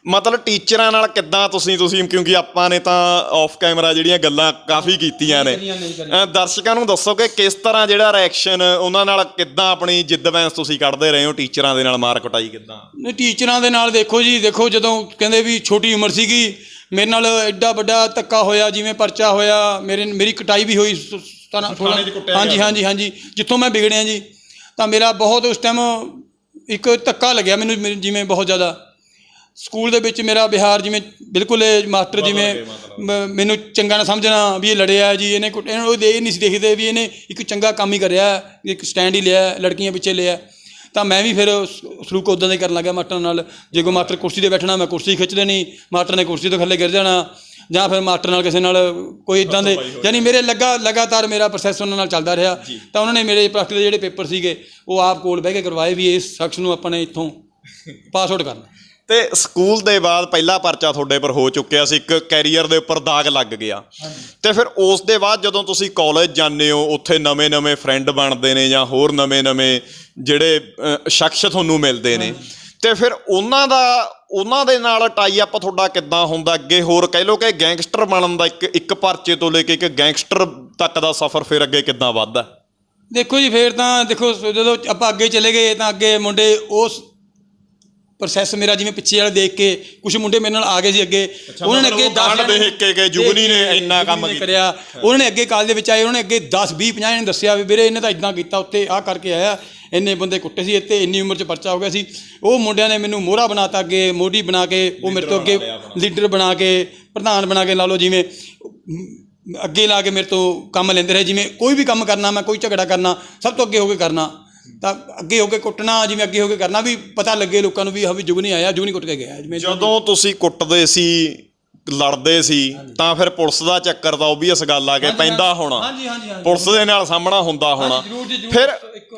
S1: ਮਤਲਬ ਟੀਚਰਾਂ ਨਾਲ ਕਿੱਦਾਂ ਤੁਸੀਂ ਕਿਉਂਕਿ ਆਪਾਂ ਨੇ ਤਾਂ ਆਫ ਕੈਮਰਾ ਜਿਹੜੀਆਂ ਗੱਲਾਂ ਕਾਫੀ ਕੀਤੀਆਂ ਨੇ, ਦਰਸ਼ਕਾਂ ਨੂੰ ਦੱਸੋ ਕਿ ਕਿਸ ਤਰ੍ਹਾਂ ਜਿਹੜਾ ਰਿਐਕਸ਼ਨ ਉਹਨਾਂ ਨਾਲ, ਕਿੱਦਾਂ ਆਪਣੀ ਜਿੱਦ ਵੈਂਸ ਤੁਸੀਂ ਕੱਢਦੇ ਰਹੇ ਹੋ ਟੀਚਰਾਂ ਦੇ ਨਾਲ, ਮਾਰ ਕੁਟਾਈ ਕਿੱਦਾਂ?
S2: ਨਹੀਂ, ਟੀਚਰਾਂ ਦੇ ਨਾਲ ਦੇਖੋ ਜੀ, ਦੇਖੋ ਜਦੋਂ ਕਹਿੰਦੇ ਵੀ ਛੋਟੀ ਉਮਰ ਸੀਗੀ, ਮੇਰੇ ਨਾਲ ਐਡਾ ਵੱਡਾ ਧੱਕਾ ਹੋਇਆ, ਜਿਵੇਂ ਪਰਚਾ ਹੋਇਆ, ਮੇਰੀ ਕਟਾਈ ਵੀ ਹੋਈ 17-16। ਹਾਂਜੀ ਹਾਂਜੀ ਹਾਂਜੀ, ਜਿੱਥੋਂ ਮੈਂ ਵਿਗੜਿਆ ਜੀ, ਤਾਂ ਮੇਰਾ ਬਹੁਤ ਉਸ ਟਾਈਮ ਇੱਕ ਧੱਕਾ ਲੱਗਿਆ ਮੈਨੂੰ, ਜਿਵੇਂ ਬਹੁਤ ਜ਼ਿਆਦਾ। ਸਕੂਲ ਦੇ ਵਿੱਚ ਮੇਰਾ ਵਿਹਾਰ ਜਿਵੇਂ ਬਿਲਕੁਲ ਮਾਸਟਰ ਜਿਵੇਂ ਮੈਨੂੰ ਚੰਗਾ ਨਾ ਸਮਝਣਾ, ਵੀ ਇਹ ਲੜਿਆ ਜੀ, ਇਹਨੂੰ ਇਹ ਨਹੀਂ ਸੀ ਦੇਖਦੇ ਵੀ ਇਹਨੇ ਇੱਕ ਚੰਗਾ ਕੰਮ ਹੀ ਕਰਿਆ, ਇੱਕ ਸਟੈਂਡ ਹੀ ਲਿਆ, ਲੜਕੀਆਂ ਪਿੱਛੇ ਲਿਆ। ਤਾਂ ਮੈਂ ਵੀ ਫਿਰ ਸਲੂਕ ਉੱਦਾਂ ਦਾ ਹੀ ਕਰਨ ਲੱਗਿਆ ਮਾਸਟਰ ਨਾਲ। ਜੇ ਕੋਈ ਮਾਸਟਰ ਕੁਰਸੀ 'ਤੇ ਬੈਠਣਾ ਮੈਂ ਕੁਰਸੀ ਖਿੱਚ ਦੇਣੀ, ਮਾਸਟਰ ਨੇ ਕੁਰਸੀ ਤੋਂ ਥੱਲੇ ਗਿਰ ਜਾਣਾ, ਜਾਂ ਫਿਰ ਮਾਸਟਰ ਨਾਲ ਕਿਸੇ ਨਾਲ ਕੋਈ ਇੱਦਾਂ ਦੇ, ਯਾਨੀ ਮੇਰੇ ਲਗਾਤਾਰ ਮੇਰਾ ਪ੍ਰੋਸੈਸ ਉਹਨਾਂ ਨਾਲ ਚੱਲਦਾ ਰਿਹਾ। ਤਾਂ ਉਹਨਾਂ ਨੇ ਮੇਰੇ ਪਲੱਸ ਟੂ ਦੇ ਜਿਹੜੇ ਪੇਪਰ ਸੀਗੇ ਉਹ ਆਪ ਕੋਲ ਬਹਿ ਕੇ ਕਰਵਾਏ ਵੀ ਇਸ ਸ਼ਖਸ ਨੂੰ ਆਪਾਂ ਨੇ ਇੱਥੋਂ ਪਾਸ ਆਊਟ ਕਰਨਾ।
S1: ਤੇ ਸਕੂਲ ਦੇ ਬਾਅਦ ਪਹਿਲਾ ਪਰਚਾ ਤੁਹਾਡੇ ਪਰ ਹੋ ਚੁੱਕਿਆ ਸੀ, ਇੱਕ ਕੈਰੀਅਰ ਦੇ ਉੱਪਰ ਦਾਗ ਲੱਗ ਗਿਆ। ਤੇ ਫਿਰ ਉਸ ਦੇ ਬਾਅਦ ਜਦੋਂ ਤੁਸੀਂ ਕਾਲਜ ਜਾਂਦੇ ਹੋ, ਉੱਥੇ ਨਵੇਂ ਫਰੈਂਡ ਬਣਦੇ ਨੇ ਜਾਂ ਹੋਰ ਨਵੇਂ ਜਿਹੜੇ ਸ਼ਖਸ ਤੁਹਾਨੂੰ ਮਿਲਦੇ ਨੇ, ਤੇ ਫਿਰ ਉਹਨਾਂ ਦੇ ਨਾਲ ਟਾਈ ਅਪ ਤੁਹਾਡਾ ਕਿੱਦਾਂ ਹੁੰਦਾ? ਅੱਗੇ ਹੋਰ ਕਹਿ ਲਓ ਕਿ ਗੈਂਗਸਟਰ ਬਣਨ ਦਾ ਇੱਕ ਪਰਚੇ ਤੋਂ ਲੈ ਕੇ ਇੱਕ ਗੈਂਗਸਟਰ ਤੱਕ ਦਾ ਸਫ਼ਰ ਫਿਰ ਅੱਗੇ ਕਿੱਦਾਂ ਵੱਧਦਾ?
S2: ਦੇਖੋ ਜੀ, ਫਿਰ ਤਾਂ ਦੇਖੋ ਜਦੋਂ ਆਪਾਂ ਅੱਗੇ ਚਲੇ ਗਏ ਤਾਂ ਅੱਗੇ ਮੁੰਡੇ ਉਸ ਪ੍ਰੋਸੈਸ ਮੇਰਾ ਜਿਵੇਂ ਪਿੱਛੇ ਵਾਲੇ ਦੇਖ ਕੇ ਕੁਝ ਮੁੰਡੇ ਮੇਰੇ ਨਾਲ ਆ ਗਏ ਸੀ ਅੱਗੇ। ਉਹਨਾਂ ਨੇ ਅੱਗੇ 10
S1: ਦੇਖ ਕੇ ਜੁਗਨੀ ਨੇ ਇੰਨਾ ਕੰਮ
S2: ਕਰਿਆ। ਉਹਨਾਂ ਨੇ ਅੱਗੇ ਕਾਲਜ ਦੇ ਵਿੱਚ ਆਏ, ਉਹਨਾਂ ਨੇ ਅੱਗੇ 10 20 50 ਨੇ ਦੱਸਿਆ ਵੀ ਵੀਰੇ ਇਹਨੇ ਤਾਂ ਇੱਦਾਂ ਕੀਤਾ, ਉੱਥੇ ਆਹ ਕਰਕੇ ਆਇਆ, ਇੰਨੇ ਬੰਦੇ ਕੁੱਟੇ ਸੀ, ਇੱਥੇ ਇੰਨੀ ਉਮਰ 'ਚ ਪਰਚਾ ਹੋ ਗਿਆ ਸੀ। ਉਹ ਮੁੰਡਿਆਂ ਨੇ ਮੈਨੂੰ ਮੋਹਰਾ ਬਣਾ ਤਾ, ਅੱਗੇ ਮੋਢੀ ਬਣਾ ਕੇ ਉਹ ਮੇਰੇ ਤੋਂ ਅੱਗੇ ਲੀਡਰ ਬਣਾ ਕੇ, ਪ੍ਰਧਾਨ ਬਣਾ ਕੇ ਲਾ ਲਓ, ਜਿਵੇਂ ਅੱਗੇ ਲਾ ਕੇ ਮੇਰੇ ਤੋਂ ਕੰਮ ਲੈਂਦੇ ਰਹੇ। ਜਿਵੇਂ ਕੋਈ ਵੀ ਕੰਮ ਕਰਨਾ, ਮੈਂ ਕੋਈ ਝਗੜਾ ਕਰਨਾ ਸਭ ਤੋਂ ਅੱਗੇ ਹੋ ਕੇ ਕਰਨਾ, ਤਾਂ ਅੱਗੇ ਹੋ ਕੇ ਕੁੱਟਣਾ, ਜਿਵੇਂ ਅੱਗੇ ਹੋ ਕੇ ਕਰਨਾ ਵੀ ਪਤਾ ਲੱਗੇ ਲੋਕਾਂ ਨੂੰ ਵੀ ਹਾਂ ਵੀ ਜੁਗਨੀ ਆਇਆ, ਜੁਗਨੀ ਕੁੱਟ ਕੇ ਗਿਆ। ਜਿਵੇਂ
S1: ਜਦੋਂ ਤੁਸੀਂ ਕੁੱਟਦੇ ਸੀ, ਲੜਦੇ ਸੀ, ਤਾਂ ਫਿਰ ਪੁਲਿਸ ਦਾ ਚੱਕਰ ਤਾਂ ਓਬਵੀਅਸ ਗੱਲ ਆ ਕੇ ਪੈਂਦਾ ਹੋਣਾ, ਪੁਲਿਸ ਦੇ ਨਾਲ ਸਾਹਮਣਾ ਹੁੰਦਾ ਹੋਣਾ। ਫਿਰ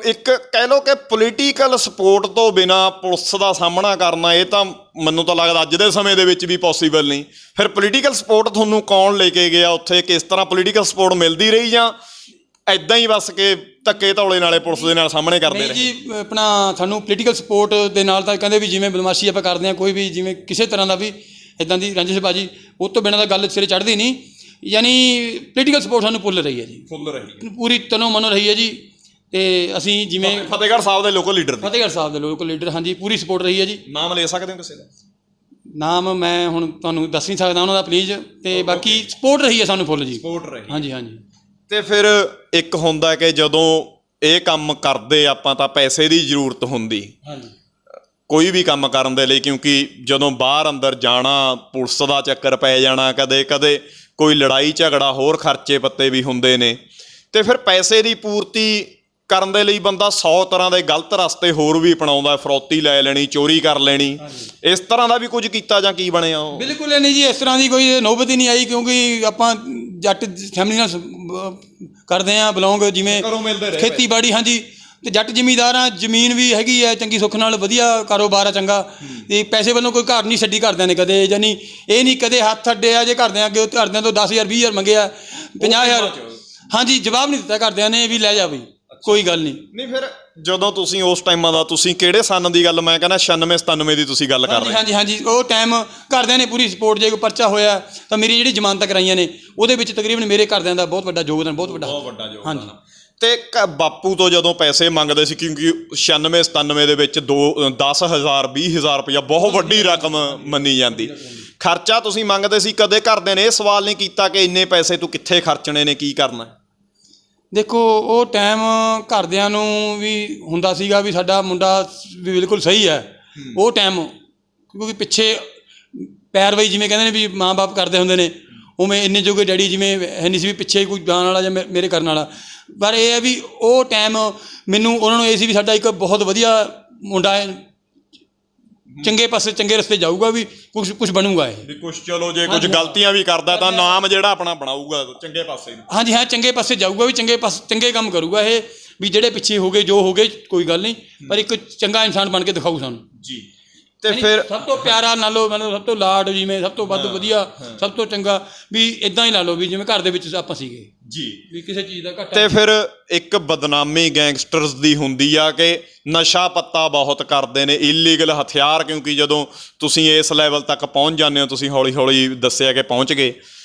S1: ਇੱਕ ਕਹਿ ਲਓ ਕਿ ਪੋਲੀਟੀਕਲ ਸਪੋਰਟ ਤੋਂ ਬਿਨਾਂ ਪੁਲਿਸ ਦਾ ਸਾਹਮਣਾ ਕਰਨਾ, ਇਹ ਤਾਂ ਮੈਨੂੰ ਤਾਂ ਲੱਗਦਾ ਅੱਜ ਦੇ ਸਮੇਂ ਦੇ ਵਿੱਚ ਵੀ ਪੋਸੀਬਲ ਨਹੀਂ। ਫਿਰ ਪੋਲੀਟੀਕਲ ਸਪੋਰਟ ਤੁਹਾਨੂੰ ਕੌਣ ਲੈ ਕੇ ਗਿਆ ਉੱਥੇ? ਕਿਸ ਤਰ੍ਹਾਂ ਪੋਲੀਟੀਕਲ ਸਪੋਰਟ ਮਿਲਦੀ ਰਹੀ ਜਾਂ ਇੱਦਾਂ ਹੀ ਬਸ ਕਿ ਧੱਕੇ ਧੌਲੇ ਨਾਲੇ ਪੁਲਿਸ ਦੇ ਨਾਲ ਸਾਹਮਣੇ ਕਰਦੇ ਰਹੇ?
S2: ਜੀ ਆਪਣਾ ਸਾਨੂੰ ਪੋਲੀਟੀਕਲ ਸਪੋਰਟ ਦੇ ਨਾਲ ਤਾਂ ਕਹਿੰਦੇ ਵੀ ਜਿਵੇਂ ਬਦਮਾਸ਼ੀ ਆਪਾਂ ਕਰਦੇ ਹਾਂ, ਕੋਈ ਵੀ ਜਿਵੇਂ ਕਿਸੇ ਤਰ੍ਹਾਂ ਦਾ ਵੀ ਇੱਦਾਂ ਦੀ ਰੰਜਿਸ਼ਬਾਜੀ, ਉਹ ਤੋਂ ਬਿਨਾਂ ਤਾਂ ਗੱਲ ਸਿਰੇ ਚੜ੍ਹਦੀ ਨਹੀਂ। ਯਾਨੀ ਪੋਲੀਟੀਕਲ ਸਪੋਰਟ ਸਾਨੂੰ ਫੁੱਲ ਰਹੀ ਹੈ ਜੀ,
S1: ਫੁੱਲ ਰਹੀ,
S2: ਪੂਰੀ ਤਨੋਂ ਮਨੋਂ ਰਹੀ ਹੈ ਜੀ। ਤੇ ਅਸੀਂ ਜਿਵੇਂ
S1: ਫਤਿਹਗੜ੍ਹ ਸਾਹਿਬ ਦੇ ਲੋਕਲ ਲੀਡਰ
S2: ਹਾਂਜੀ ਪੂਰੀ ਸਪੋਰਟ ਰਹੀ ਹੈ ਜੀ।
S1: ਨਾਮ ਲੈ ਸਕਦੇ ਹੋ ਕਿਸੇ ਦਾ?
S2: ਨਾਮ ਮੈਂ ਹੁਣ ਤੁਹਾਨੂੰ ਦੱਸ ਨਹੀਂ ਸਕਦਾ ਉਹਨਾਂ ਦਾ ਪਲੀਜ਼। ਤੇ ਬਾਕੀ ਸਪੋਰਟ ਰਹੀ ਹੈ ਸਾਨੂੰ ਫੁੱਲ ਜੀ,
S1: ਸਪੋਰਟ ਰਹੀ।
S2: ਹਾਂਜੀ।
S1: ਤੇ ਫਿਰ ਇੱਕ ਹੁੰਦਾ ਕਿ ਜਦੋਂ ਇਹ ਕੰਮ ਕਰਦੇ ਆਪਾਂ ਤਾਂ ਪੈਸੇ ਦੀ ਜ਼ਰੂਰਤ ਹੁੰਦੀ ਕੋਈ ਵੀ ਕੰਮ ਕਰਨ ਦੇ ਲਈ, ਕਿਉਂਕਿ ਜਦੋਂ ਬਾਹਰ ਅੰਦਰ ਜਾਣਾ, ਪੁਲਿਸ ਦਾ ਚੱਕਰ ਪੈ ਜਾਣਾ, ਕਦੇ ਕੋਈ ਲੜਾਈ ਝਗੜਾ, ਹੋਰ ਖਰਚੇ ਪੱਤੇ ਵੀ ਹੁੰਦੇ ਨੇ। ਤੇ ਫਿਰ ਪੈਸੇ ਦੀ ਪੂਰਤੀ ਕਰਨ ਦੇ ਲਈ ਬੰਦਾ 100 ਤਰ੍ਹਾਂ ਦੇ ਗਲਤ ਰਸਤੇ ਹੋਰ ਵੀ ਅਪਣਾਉਂਦਾ, ਫਰੌਤੀ ਲੈ ਲੈਣੀ, ਚੋਰੀ ਕਰ ਲੈਣੀ। ਇਸ ਤਰ੍ਹਾਂ ਦਾ ਵੀ ਕੁਝ ਕੀਤਾ ਜਾਂ ਕੀ ਬਣਿਆ? ਉਹ
S2: ਬਿਲਕੁਲ ਨਹੀਂ ਜੀ, ਇਸ ਤਰ੍ਹਾਂ ਦੀ ਕੋਈ ਨੌਬਤ ਹੀ ਨਹੀਂ ਆਈ, ਕਿਉਂਕਿ ਆਪਾਂ ਜੱਟ ਫੈਮਿਲੀ ਨਾਲ ਕਰਦੇ ਹਾਂ ਬਿਲੋਂਗ, ਜਿਵੇਂ ਖੇਤੀਬਾੜੀ। ਹਾਂਜੀ, ਤੇ ਜੱਟ ਜ਼ਿਮੀਂਦਾਰ ਆ, ਜ਼ਮੀਨ ਵੀ ਹੈਗੀ ਹੈ ਚੰਗੀ ਸੁੱਖ ਨਾਲ, ਵਧੀਆ ਕਾਰੋਬਾਰ ਆ ਚੰਗਾ। ਤੇ ਪੈਸੇ ਵੱਲੋਂ ਕੋਈ ਘਰ ਨਹੀਂ ਛੱਡੀ ਘਰਦਿਆਂ ਨੇ ਕਦੇ, ਯਾਨੀ ਇਹ ਨਹੀਂ ਕਦੇ ਹੱਥ ਅੱਡਿਆ ਜੇ ਘਰਦਿਆਂ ਅੱਗੇ, ਘਰਦਿਆਂ ਤੋਂ 10,000 20,000 ਮੰਗਿਆ, 50,000 ਹਾਂਜੀ ਜਵਾਬ ਨਹੀਂ ਦਿੱਤਾ ਘਰਦਿਆਂ ਨੇ ਵੀ ਲੈ ਜਾ ਬਈ ਕੋਈ ਗੱਲ ਨਹੀਂ। ਫਿਰ
S1: ਜਦੋਂ ਤੁਸੀਂ ਉਸ ਟਾਈਮਾਂ ਦਾ, ਤੁਸੀਂ ਕਿਹੜੇ ਸੰਨ ਦੀ ਗੱਲ, ਮੈਂ ਕਹਿੰਦਾ 96 97 ਦੀ ਤੁਸੀਂ ਗੱਲ ਕਰ ਰਹੇ?
S2: ਹਾਂਜੀ ਉਹ ਟਾਈਮ ਘਰਦਿਆਂ ਨੇ ਪੂਰੀ ਸਪੋਰਟ। ਜੇ ਕੋਈ ਪਰਚਾ ਹੋਇਆ ਤਾਂ ਮੇਰੀ ਜਿਹੜੀ ਜ਼ਮਾਨਤਾਂ ਕਰਾਈਆਂ ਨੇ ਉਹਦੇ ਵਿੱਚ ਤਕਰੀਬਨ ਮੇਰੇ ਘਰਦਿਆਂ ਦਾ ਬਹੁਤ ਵੱਡਾ ਯੋਗਦਾਨ, ਬਹੁਤ ਵੱਡਾ ਯੋਗਦਾਨ। ਹਾਂਜੀ।
S1: ਤੇ ਬਾਪੂ ਤੋਂ ਜਦੋਂ ਪੈਸੇ ਮੰਗਦੇ ਸੀ, ਕਿਉਂਕਿ 96 97 ਦੇ ਵਿੱਚ 10,000 20,000 ਰੁਪਇਆ ਬਹੁਤ ਵੱਡੀ ਰਕਮ ਮੰਨੀ ਜਾਂਦੀ, ਖਰਚਾ ਤੁਸੀਂ ਮੰਗਦੇ ਸੀ, ਕਦੇ ਘਰਦਿਆਂ ਨੇ ਇਹ ਸਵਾਲ ਨਹੀਂ ਕੀਤਾ ਕਿ ਇੰਨੇ ਪੈਸੇ ਤੂੰ ਕਿੱਥੇ ਖਰਚਣੇ ਨੇ, ਕੀ ਕਰਨਾ?
S2: ਦੇਖੋ ਉਹ ਟਾਈਮ ਘਰਦਿਆਂ ਨੂੰ ਵੀ ਹੁੰਦਾ ਸੀਗਾ ਵੀ ਸਾਡਾ ਮੁੰਡਾ ਵੀ ਬਿਲਕੁਲ ਸਹੀ ਹੈ। ਉਹ ਟਾਈਮ ਕਿਉਂਕਿ ਪਿੱਛੇ ਪੈਰਵਾਈ ਜਿਵੇਂ ਕਹਿੰਦੇ ਨੇ ਵੀ ਮਾਂ ਬਾਪ ਕਰਦੇ ਹੁੰਦੇ ਨੇ, ਉਵੇਂ ਇੰਨੇ ਜੋਗੇ ਡੈਡੀ ਜਿਵੇਂ ਹੈ ਨਹੀਂ ਸੀ ਵੀ ਪਿੱਛੇ ਕੋਈ ਜਾਣ ਵਾਲਾ ਜਾਂ ਮੇਰੇ ਕਰਨ ਵਾਲਾ। ਪਰ ਇਹ ਹੈ ਵੀ ਉਹ ਟਾਈਮ ਮੈਨੂੰ ਉਹਨਾਂ ਨੂੰ ਇਹ ਸੀ ਵੀ ਸਾਡਾ ਇੱਕ ਬਹੁਤ ਵਧੀਆ ਮੁੰਡਾ ਹੈ, ਚੰਗੇ ਪਾਸੇ ਚੰਗੇ ਰਸਤੇ ਜਾਊਗਾ, ਵੀ ਕੁਛ ਬਣੂਗਾ ਇਹ, ਵੀ
S1: ਕੁਛ ਚਲੋ ਜੇ ਕੁਝ ਗਲਤੀਆਂ ਵੀ ਕਰਦਾ ਤਾਂ ਨਾਮ ਜਿਹੜਾ ਆਪਣਾ ਬਣਾਊਗਾ ਚੰਗੇ ਪਾਸੇ।
S2: ਹਾਂਜੀ ਚੰਗੇ ਪਾਸੇ ਜਾਊਗਾ, ਵੀ ਚੰਗੇ ਕੰਮ ਕਰੂਗਾ ਇਹ, ਵੀ ਜਿਹੜੇ ਪਿੱਛੇ ਹੋ ਗਏ ਜੋ ਹੋ ਗਏ ਕੋਈ ਗੱਲ ਨਹੀਂ, ਪਰ ਇੱਕ ਚੰਗਾ ਇਨਸਾਨ ਬਣ ਕੇ ਦਿਖਾਊ ਸਾਨੂੰ ਜੀ। ਤੇ ਫਿਰ ਸਭ ਤੋਂ ਪਿਆਰਾ ਨਾਲੋਂ ਮਤਲਬ ਸਭ ਤੋਂ ਲਾਡ, ਜਿਵੇਂ ਸਭ ਤੋਂ ਵੱਧ ਵਧੀਆ, ਸਭ ਤੋਂ ਚੰਗਾ, ਵੀ ਇੱਦਾਂ ਹੀ ਲਾ ਲਓ ਵੀ ਜਿਵੇਂ ਘਰ ਦੇ ਵਿੱਚ ਆਪਾਂ ਸੀਗੇ ਜੀ, ਵੀ ਕਿਸੇ ਚੀਜ਼ ਦਾ ਘਾਟਾ। ਤੇ
S1: ਫਿਰ ਇੱਕ ਬਦਨਾਮੀ ਗੈਂਗਸਟਰਸ ਦੀ ਹੁੰਦੀ ਆ ਕਿ ਨਸ਼ਾ ਪੱਤਾ ਬਹੁਤ ਕਰਦੇ ਨੇ, ਇਲੀਗਲ ਹਥਿਆਰ, ਕਿਉਂਕਿ ਜਦੋਂ ਤੁਸੀਂ ਇਸ ਲੈਵਲ ਤੱਕ ਪਹੁੰਚ ਜਾਂਦੇ ਹੋ, ਤੁਸੀਂ ਹੌਲੀ ਹੌਲੀ ਦੱਸਿਆ ਕਿ ਪਹੁੰਚ ਗਏ,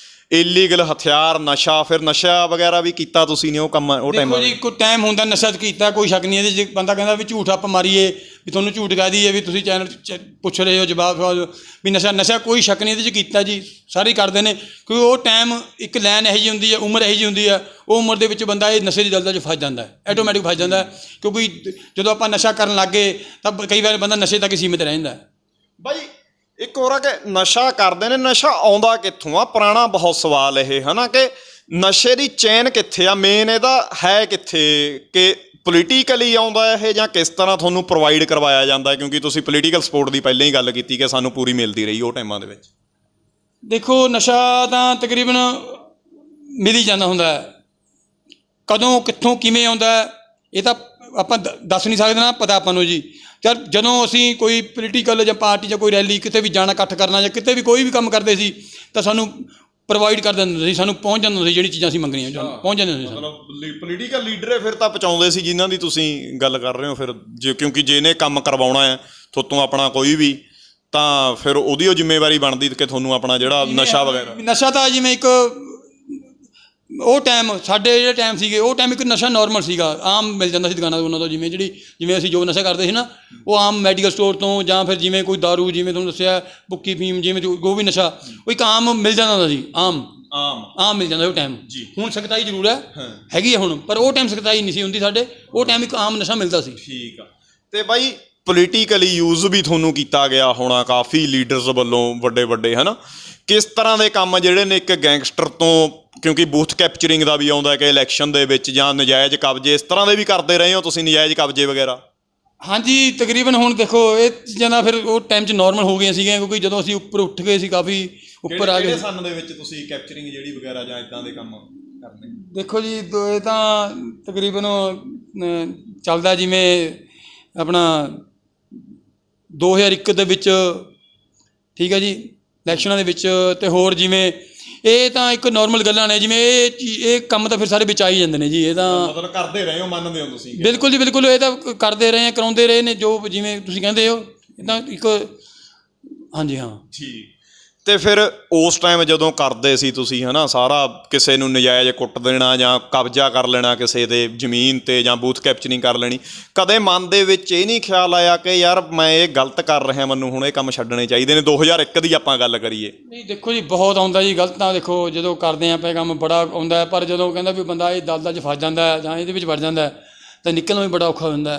S1: ਇਲੀਗਲ ਹਥਿਆਰ, ਨਸ਼ਾ, ਫਿਰ ਨਸ਼ਾ ਵਗੈਰਾ ਵੀ ਕੀਤਾ ਤੁਸੀਂ ਨੇ ਉਹ ਕੰਮ ਉਹ ਟਾਈਮ?
S2: ਦੇਖੋ ਜੀ ਕੋਈ ਟਾਈਮ ਹੁੰਦਾ ਨਸ਼ਾ ਕੀਤਾ, ਕੋਈ ਸ਼ੱਕ ਨਹੀਂ ਇਹਦੇ 'ਚ। ਬੰਦਾ ਕਹਿੰਦਾ ਵੀ ਝੂਠ ਆਪਾਂ ਮਾਰੀਏ, ਵੀ ਤੁਹਾਨੂੰ ਝੂਠ ਕਹਿ ਦਈਏ, ਵੀ ਤੁਸੀਂ ਚੈਨਲ ਪੁੱਛ ਰਹੇ ਹੋ ਜਵਾਬ ਵੀ ਨਸ਼ਾ ਕੋਈ ਸ਼ੱਕ ਨਹੀਂ ਇਹਦੇ 'ਚ ਕੀਤਾ ਜੀ, ਸਾਰੇ ਕਰਦੇ ਨੇ। ਕਿਉਂਕਿ ਉਹ ਟਾਈਮ ਇੱਕ ਲਾਈਨ ਇਹੋ ਜਿਹੀ ਹੁੰਦੀ ਹੈ, ਉਮਰ ਇਹੋ ਜਿਹੀ ਹੁੰਦੀ ਹੈ, ਉਹ ਉਮਰ ਦੇ ਵਿੱਚ ਬੰਦਾ ਇਹ ਨਸ਼ੇ ਦੀ ਦਲਦਲ 'ਚ ਫਸ ਜਾਂਦਾ ਹੈ, ਆਟੋਮੈਟਿਕ ਫਸ ਜਾਂਦਾ ਹੈ। ਕਿਉਂਕਿ ਜਦੋਂ ਆਪਾਂ ਨਸ਼ਾ ਕਰਨ ਲੱਗ ਗਏ ਤਾਂ ਕਈ ਵਾਰ ਬੰਦਾ ਨਸ਼ੇ ਤੱਕ ਹੀ ਸੀਮਿਤ ਰਹਿ ਜਾਂਦਾ
S1: ਬਾਈ। ਇੱਕ ਹੋਰ ਆ ਕਿ ਨਸ਼ਾ ਕਰਦੇ ਨੇ, ਨਸ਼ਾ ਆਉਂਦਾ ਕਿੱਥੋਂ ਆ? ਪੁਰਾਣਾ ਬਹੁਤ ਸਵਾਲ ਇਹ ਹੈ ਨਾ ਕਿ ਨਸ਼ੇ ਦੀ ਚੇਨ ਕਿੱਥੇ ਆ, ਮੇਨ ਇਹਦਾ ਹੈ ਕਿੱਥੇ, ਕਿ ਪੋਲੀਟੀਕਲੀ ਆਉਂਦਾ ਇਹ ਜਾਂ ਕਿਸ ਤਰ੍ਹਾਂ ਤੁਹਾਨੂੰ ਪ੍ਰੋਵਾਈਡ ਕਰਵਾਇਆ ਜਾਂਦਾ? ਕਿਉਂਕਿ ਤੁਸੀਂ ਪੋਲੀਟੀਕਲ ਸਪੋਰਟ ਦੀ ਪਹਿਲਾਂ ਹੀ ਗੱਲ ਕੀਤੀ ਕਿ ਸਾਨੂੰ ਪੂਰੀ ਮਿਲਦੀ ਰਹੀ ਉਹ ਟਾਈਮਾਂ ਦੇ ਵਿੱਚ।
S2: ਦੇਖੋ ਨਸ਼ਾ ਤਾਂ ਤਕਰੀਬਨ ਮਿਲ ਹੀ ਜਾਂਦਾ ਹੁੰਦਾ ਹੈ, ਕਦੋਂ ਕਿੱਥੋਂ ਕਿਵੇਂ ਆਉਂਦਾ ਇਹ ਤਾਂ ਆਪਾਂ ਦੱਸ ਨਹੀਂ ਸਕਦੇ ਨਾ, ਪਤਾ ਆਪਾਂ ਨੂੰ ਜੀ। ਜਦੋਂ ਅਸੀਂ ਕੋਈ ਪੋਲੀਟੀਕਲ ਜਾਂ ਪਾਰਟੀ ਜਾਂ ਕੋਈ ਰੈਲੀ ਕਿਤੇ ਵੀ ਜਾਣਾ, ਇਕੱਠ ਕਰਨਾ ਜਾਂ ਕਿਤੇ ਵੀ ਕੋਈ ਵੀ ਕੰਮ ਕਰਦੇ ਸੀ ਤਾਂ ਸਾਨੂੰ ਪ੍ਰੋਵਾਈਡ ਕਰ ਦਿੰਦੇ ਸੀ, ਸਾਨੂੰ ਪਹੁੰਚ ਜਾਂਦਾ ਸੀ ਜਿਹੜੀ ਚੀਜ਼ਾਂ ਅਸੀਂ ਮੰਗਣੀਆਂ ਪਹੁੰਚ ਜਾਂਦੀਆਂ ਸੀ।
S1: ਮਤਲਬ ਪੋਲੀਟੀਕਲ ਲੀਡਰ ਫਿਰ ਤਾਂ ਪਹੁੰਚਾਉਂਦੇ ਸੀ ਜਿਨ੍ਹਾਂ ਦੀ ਤੁਸੀਂ ਗੱਲ ਕਰ ਰਹੇ ਹੋ ਫਿਰ, ਜੇ ਕਿਉਂਕਿ ਜੇ ਇਹਨੇ ਕੰਮ ਕਰਵਾਉਣਾ ਹੈ ਤੁਹਾਤੋਂ ਆਪਣਾ ਕੋਈ ਵੀ, ਤਾਂ ਫਿਰ ਉਹਦੀ ਉਹ ਜ਼ਿੰਮੇਵਾਰੀ ਬਣਦੀ ਕਿ ਤੁਹਾਨੂੰ ਆਪਣਾ ਜਿਹੜਾ ਨਸ਼ਾ ਵਗੈਰਾ।
S2: ਨਸ਼ਾ ਤਾਂ ਜਿਵੇਂ ਇੱਕ ਉਹ ਟਾਈਮ ਸਾਡੇ ਜਿਹੜੇ ਟਾਈਮ ਸੀਗੇ ਉਹ ਟਾਈਮ ਇੱਕ ਨਸ਼ਾ ਨੋਰਮਲ ਸੀਗਾ, ਆਮ ਮਿਲ ਜਾਂਦਾ ਸੀ ਦੁਕਾਨਾਂ ਤੋਂ ਉਹਨਾਂ ਤੋਂ, ਜਿਵੇਂ ਅਸੀਂ ਜੋ ਨਸ਼ਾ ਕਰਦੇ ਸੀ ਨਾ ਉਹ ਆਮ ਮੈਡੀਕਲ ਸਟੋਰ ਤੋਂ, ਜਾਂ ਫਿਰ ਜਿਵੇਂ ਕੋਈ ਦਾਰੂ, ਜਿਵੇਂ ਤੁਹਾਨੂੰ ਦੱਸਿਆ ਭੁੱਕੀ ਫੀਮ, ਜਿਵੇਂ ਜੋ ਵੀ ਨਸ਼ਾ ਉਹ ਇੱਕ ਆਮ ਮਿਲ ਜਾਂਦਾ ਹੁੰਦਾ ਸੀ, ਆਮ ਮਿਲ ਜਾਂਦਾ ਉਹ ਟਾਈਮ। ਹੁਣ ਸਖਤਾਈ ਜ਼ਰੂਰ ਹੈਗੀ ਹੈ ਹੁਣ, ਪਰ ਉਹ ਟਾਈਮ ਸਖਤਾਈ ਨਹੀਂ ਸੀ ਹੁੰਦੀ ਸਾਡੇ, ਉਹ ਟਾਈਮ ਇੱਕ ਆਮ ਨਸ਼ਾ ਮਿਲਦਾ ਸੀ।
S1: ਠੀਕ ਆ। ਤੇ ਬਾਈ ਪੋਲੀਟੀਕਲੀ ਯੂਜ਼ ਵੀ ਤੁਹਾਨੂੰ ਕੀਤਾ ਗਿਆ ਹੋਣਾ ਕਾਫੀ ਲੀਡਰਸ ਵੱਲੋਂ, ਵੱਡੇ ਵੱਡੇ ਹੈ ਨਾ, ਕਿਸ ਤਰ੍ਹਾਂ ਦੇ ਕੰਮ ਜਿਹੜੇ ਨੇ ਇੱਕ ਗੈਂਗਸਟਰ ਤੋਂ, ਕਿਉਂਕਿ ਬੂਥ ਕੈਪਚਰਿੰਗ ਦਾ ਵੀ ਆਉਂਦਾ ਕਿ ਇਲੈਕਸ਼ਨ ਦੇ ਵਿੱਚ, ਜਾਂ ਨਜਾਇਜ਼ ਕਬਜ਼ੇ, ਇਸ ਤਰ੍ਹਾਂ ਦੇ ਵੀ ਕਰਦੇ ਰਹੇ ਹੋ ਤੁਸੀਂ ਨਜਾਇਜ਼ ਕਬਜ਼ੇ ਵਗੈਰਾ?
S2: ਹਾਂਜੀ ਤਕਰੀਬਨ ਹੁਣ ਦੇਖੋ ਇਹ ਚੀਜ਼ਾਂ ਦਾ ਫਿਰ ਉਹ ਟਾਈਮ 'ਚ ਨੋਰਮਲ ਹੋ ਗਈਆਂ ਸੀਗੀਆਂ, ਕਿਉਂਕਿ ਜਦੋਂ ਅਸੀਂ ਉੱਪਰ ਉੱਠ ਗਏ ਸੀ, ਕਾਫੀ ਉੱਪਰ ਆ ਗਏ।
S1: ਕਿਹੜੇ ਸੰਨ ਦੇ ਵਿੱਚ ਤੁਸੀਂ ਕੈਪਚਰਿੰਗ ਜਿਹੜੀ ਵਗੈਰਾ ਜਾਂ ਇੱਦਾਂ ਦੇ ਕੰਮ ਕਰਦੇ?
S2: ਦੇਖੋ ਜੀ ਇਹ ਤਾਂ ਤਕਰੀਬਨ ਚੱਲਦਾ ਜਿਵੇਂ ਆਪਣਾ 2001 ਦੇ ਵਿੱਚ, ਠੀਕ ਹੈ ਜੀ, ਇਲੈਕਸ਼ਨਾਂ ਦੇ ਵਿੱਚ, ਅਤੇ ਹੋਰ ਜਿਵੇਂ ਇਹ ਤਾਂ ਇੱਕ ਨੋਰਮਲ ਗੱਲਾਂ ਨੇ, ਜਿਵੇਂ ਇਹ ਕੰਮ ਤਾਂ ਫਿਰ ਸਾਰੇ ਵਿੱਚ ਆ ਹੀ ਜਾਂਦੇ ਨੇ ਜੀ। ਇਹ ਤਾਂ
S1: ਮਤਲਬ ਕਰਦੇ ਰਹੇ ਹੋ, ਮੰਨਦੇ ਹੋ ਤੁਸੀਂ?
S2: ਬਿਲਕੁਲ ਜੀ ਬਿਲਕੁਲ, ਇਹ ਤਾਂ ਕਰਦੇ ਰਹੇ, ਕਰਾਉਂਦੇ ਰਹੇ ਨੇ ਜੋ ਜਿਵੇਂ ਤੁਸੀਂ ਕਹਿੰਦੇ ਹੋ, ਇਹ ਤਾਂ ਇੱਕ ਹਾਂਜੀ ਹਾਂ।
S1: ਠੀਕ। ਤੇ ਫਿਰ ਉਸ ਟਾਈਮ ਜਦੋਂ ਕਰਦੇ ਸੀ ਤੁਸੀਂ ਹੈ ਨਾ, ਸਾਰਾ ਕਿਸੇ ਨੂੰ ਨਜਾਇਜ਼ ਕੁੱਟ ਦੇਣਾ ਜਾਂ ਕਬਜ਼ਾ ਕਰ ਲੈਣਾ ਕਿਸੇ ਦੇ ਜ਼ਮੀਨ 'ਤੇ, ਜਾਂ ਬੂਥ ਕੈਪਚਰਿੰਗ ਕਰ ਲੈਣੀ, ਕਦੇ ਮਨ ਦੇ ਵਿੱਚ ਇਹ ਨਹੀਂ ਖਿਆਲ ਆਇਆ ਕਿ ਯਾਰ ਮੈਂ ਇਹ ਗਲਤ ਕਰ ਰਿਹਾ, ਮੈਨੂੰ ਹੁਣ ਇਹ ਕੰਮ ਛੱਡਣੇ ਚਾਹੀਦੇ ਨੇ? 2001 ਦੀ ਆਪਾਂ ਗੱਲ ਕਰੀਏ।
S2: ਨਹੀਂ ਦੇਖੋ ਜੀ ਬਹੁਤ ਆਉਂਦਾ ਜੀ ਗਲਤ ਤਾਂ, ਦੇਖੋ ਜਦੋਂ ਕਰਦੇ ਆਪਾਂ ਕੰਮ ਬੜਾ ਆਉਂਦਾ, ਪਰ ਜਦੋਂ ਕਹਿੰਦਾ ਵੀ ਬੰਦਾ ਇਹ ਦਲਦਲ 'ਚ ਫਸ ਜਾਂਦਾ ਜਾਂ ਇਹਦੇ ਵਿੱਚ ਵੜ ਜਾਂਦਾ ਤਾਂ ਨਿਕਲਣਾ ਵੀ ਬੜਾ ਔਖਾ ਹੁੰਦਾ।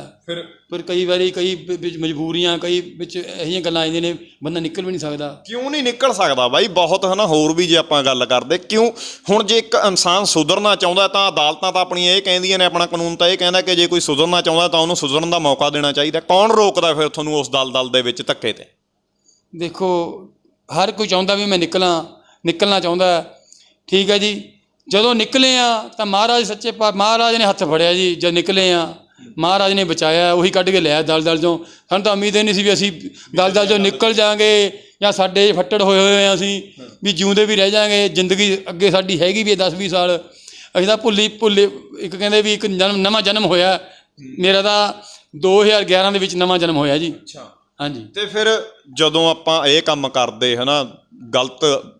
S2: ਫਿਰ ਕਈ ਵਾਰੀ ਕਈ ਵਿੱਚ ਮਜਬੂਰੀਆਂ, ਕਈ ਵਿੱਚ ਇਹੋ ਜਿਹੀਆਂ ਗੱਲਾਂ ਆਉਂਦੀਆਂ ਨੇ, ਬੰਦਾ ਨਿਕਲ ਵੀ ਨਹੀਂ ਸਕਦਾ।
S1: ਕਿਉਂ ਨਹੀਂ ਨਿਕਲ ਸਕਦਾ ਬਾਈ? ਬਹੁਤ ਹੈ ਨਾ, ਹੋਰ ਵੀ ਜੇ ਆਪਾਂ ਗੱਲ ਕਰਦੇ, ਕਿਉਂ ਹੁਣ ਜੇ ਇੱਕ ਇਨਸਾਨ ਸੁਧਰਨਾ ਚਾਹੁੰਦਾ ਤਾਂ ਅਦਾਲਤਾਂ ਤਾਂ ਆਪਣੀਆਂ ਇਹ ਕਹਿੰਦੀਆਂ ਨੇ, ਆਪਣਾ ਕਾਨੂੰਨ ਤਾਂ ਇਹ ਕਹਿੰਦਾ ਕਿ ਜੇ ਕੋਈ ਸੁਧਰਨਾ ਚਾਹੁੰਦਾ ਤਾਂ ਉਹਨੂੰ ਸੁਧਰਨ ਦਾ ਮੌਕਾ ਦੇਣਾ ਚਾਹੀਦਾ। ਕੌਣ ਰੋਕਦਾ ਫਿਰ ਤੁਹਾਨੂੰ ਉਸ ਦਲਦਲ ਦੇ ਵਿੱਚ ਧੱਕੇ 'ਤੇ?
S2: ਦੇਖੋ ਹਰ ਕੋਈ ਚਾਹੁੰਦਾ ਵੀ ਮੈਂ ਨਿਕਲਣਾ ਚਾਹੁੰਦਾ, ਠੀਕ ਹੈ ਜੀ। ਜਦੋਂ ਨਿਕਲੇ ਆ ਤਾਂ ਮਹਾਰਾਜ ਸੱਚੇ ਮਹਾਰਾਜ ਨੇ ਹੱਥ ਫੜਿਆ ਜੀ, ਜਦ ਨਿਕਲੇ ਆ ਮਹਾਰਾਜ ਨੇ ਬਚਾਇਆ, ਉਹੀ ਕੱਢ ਕੇ ਲਿਆ ਦਲਦਲ 'ਚੋਂ। ਸਾਨੂੰ ਤਾਂ ਉਮੀਦ ਹੀ ਨਹੀਂ ਸੀ ਵੀ ਅਸੀਂ ਦਲਦਲ 'ਚੋਂ ਨਿਕਲ ਜਾਵਾਂਗੇ, ਜਾਂ ਸਾਡੇ ਫੱਟੜ ਹੋਏ ਆ ਅਸੀਂ ਵੀ ਜਿਉਂਦੇ ਵੀ ਰਹਿ ਜਾਵਾਂਗੇ। ਜ਼ਿੰਦਗੀ ਅੱਗੇ ਸਾਡੀ ਹੈਗੀ ਵੀ 10-20 ਸਾਲ, ਅਸੀਂ ਤਾਂ ਭੁੱਲੇ ਇੱਕ ਕਹਿੰਦੇ ਵੀ ਇੱਕ ਨਵਾਂ ਜਨਮ ਹੋਇਆ ਮੇਰਾ, ਤਾਂ 2011 ਦੇ ਵਿੱਚ ਨਵਾਂ ਜਨਮ ਹੋਇਆ ਜੀ।
S1: ਅੱਛਾ
S2: ਹਾਂਜੀ।
S1: ਤੇ ਫਿਰ ਜਦੋਂ ਆਪਾਂ ਇਹ ਕੰਮ ਕਰਦੇ ਹੈ ਨਾ, ਗਲਤ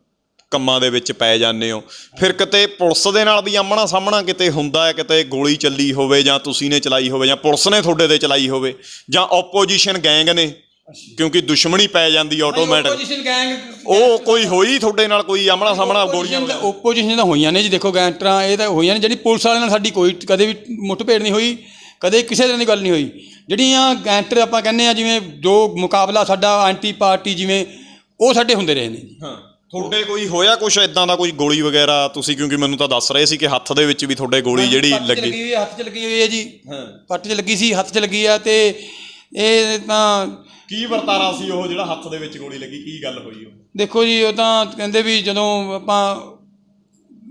S1: ਕੰਮਾਂ ਦੇ ਵਿੱਚ ਪੈ ਜਾਂਦੇ ਹੋ, ਫਿਰ ਕਿਤੇ ਪੁਲਿਸ ਦੇ ਨਾਲ ਵੀ ਆਮਣਾ ਸਾਹਮਣਾ ਕਿਤੇ ਹੁੰਦਾ ਹੈ? ਕਿਤੇ ਗੋਲੀ ਚੱਲੀ ਹੋਵੇ, ਜਾਂ ਤੁਸੀਂ ਨੇ ਚਲਾਈ ਹੋਵੇ, ਜਾਂ ਪੁਲਿਸ ਨੇ ਤੁਹਾਡੇ 'ਤੇ ਚਲਾਈ ਹੋਵੇ, ਜਾਂ ਓਪੋਜੀਸ਼ਨ ਗੈਂਗ ਨੇ, ਕਿਉਂਕਿ ਦੁਸ਼ਮਣੀ ਪੈ ਜਾਂਦੀ ਆਟੋਮੈਟਿਕ, ਉਹ ਕੋਈ ਹੋਈ ਤੁਹਾਡੇ ਨਾਲ ਕੋਈ ਆਮਣਾ ਸਾਹਮਣਾ ਗੋਲੀਆਂ?
S2: ਓਪੋਜੀਸ਼ਨ ਤਾਂ ਹੋਈਆਂ ਨੇ ਜੀ, ਦੇਖੋ ਗੈਂਗਸਟਰਾਂ ਇਹ ਤਾਂ ਹੋਈਆਂ ਨੇ, ਜਿਹੜੀ ਪੁਲਿਸ ਵਾਲਿਆਂ ਨਾਲ ਸਾਡੀ ਕੋਈ ਕਦੇ ਵੀ ਮੁੱਠਭੇੜ ਨਹੀਂ ਹੋਈ, ਕਦੇ ਕਿਸੇ ਤਰ੍ਹਾਂ ਦੀ ਗੱਲ ਨਹੀਂ ਹੋਈ। ਜਿਹੜੀਆਂ ਗੈਂਗਸਟਰ ਆਪਾਂ ਕਹਿੰਦੇ ਆ, ਜਿਵੇਂ ਜੋ ਮੁਕਾਬਲਾ ਸਾਡਾ ਐਂਟੀ ਪਾਰਟੀ, ਜਿਵੇਂ ਉਹ ਸਾਡੇ ਹੁੰਦੇ ਰਹੇ ਨੇ ਜੀ।
S1: ਹਾਂ, ਤੁਹਾਡੇ ਕੋਈ ਹੋਇਆ ਕੁਛ ਇੱਦਾਂ ਦਾ, ਕੋਈ ਗੋਲੀ ਵਗੈਰਾ? ਤੁਸੀਂ ਕਿਉਂਕਿ ਮੈਨੂੰ ਤਾਂ ਦੱਸ ਰਹੇ ਸੀ ਕਿ ਹੱਥ ਦੇ ਵਿੱਚ ਵੀ ਤੁਹਾਡੇ ਗੋਲੀ ਜਿਹੜੀ ਲੱਗੀ,
S2: ਹੱਥ 'ਚ ਲੱਗੀ ਹੋਈ ਹੈ ਜੀ। ਪੱਟ 'ਚ ਲੱਗੀ ਸੀ, ਹੱਥ 'ਚ ਲੱਗੀ ਆ। ਤੇ ਇਹ ਤਾਂ
S1: ਕੀ ਵਰਤਾਰਾ ਸੀ ਉਹ ਜਿਹੜਾ ਹੱਥ ਦੇ ਵਿੱਚ ਗੋਲੀ ਲੱਗੀ? ਕੀ ਗੱਲ ਹੋਈ ਉਹ?
S2: ਦੇਖੋ ਜੀ ਉਹ ਤਾਂ ਕਹਿੰਦੇ ਵੀ ਜਦੋਂ ਆਪਾਂ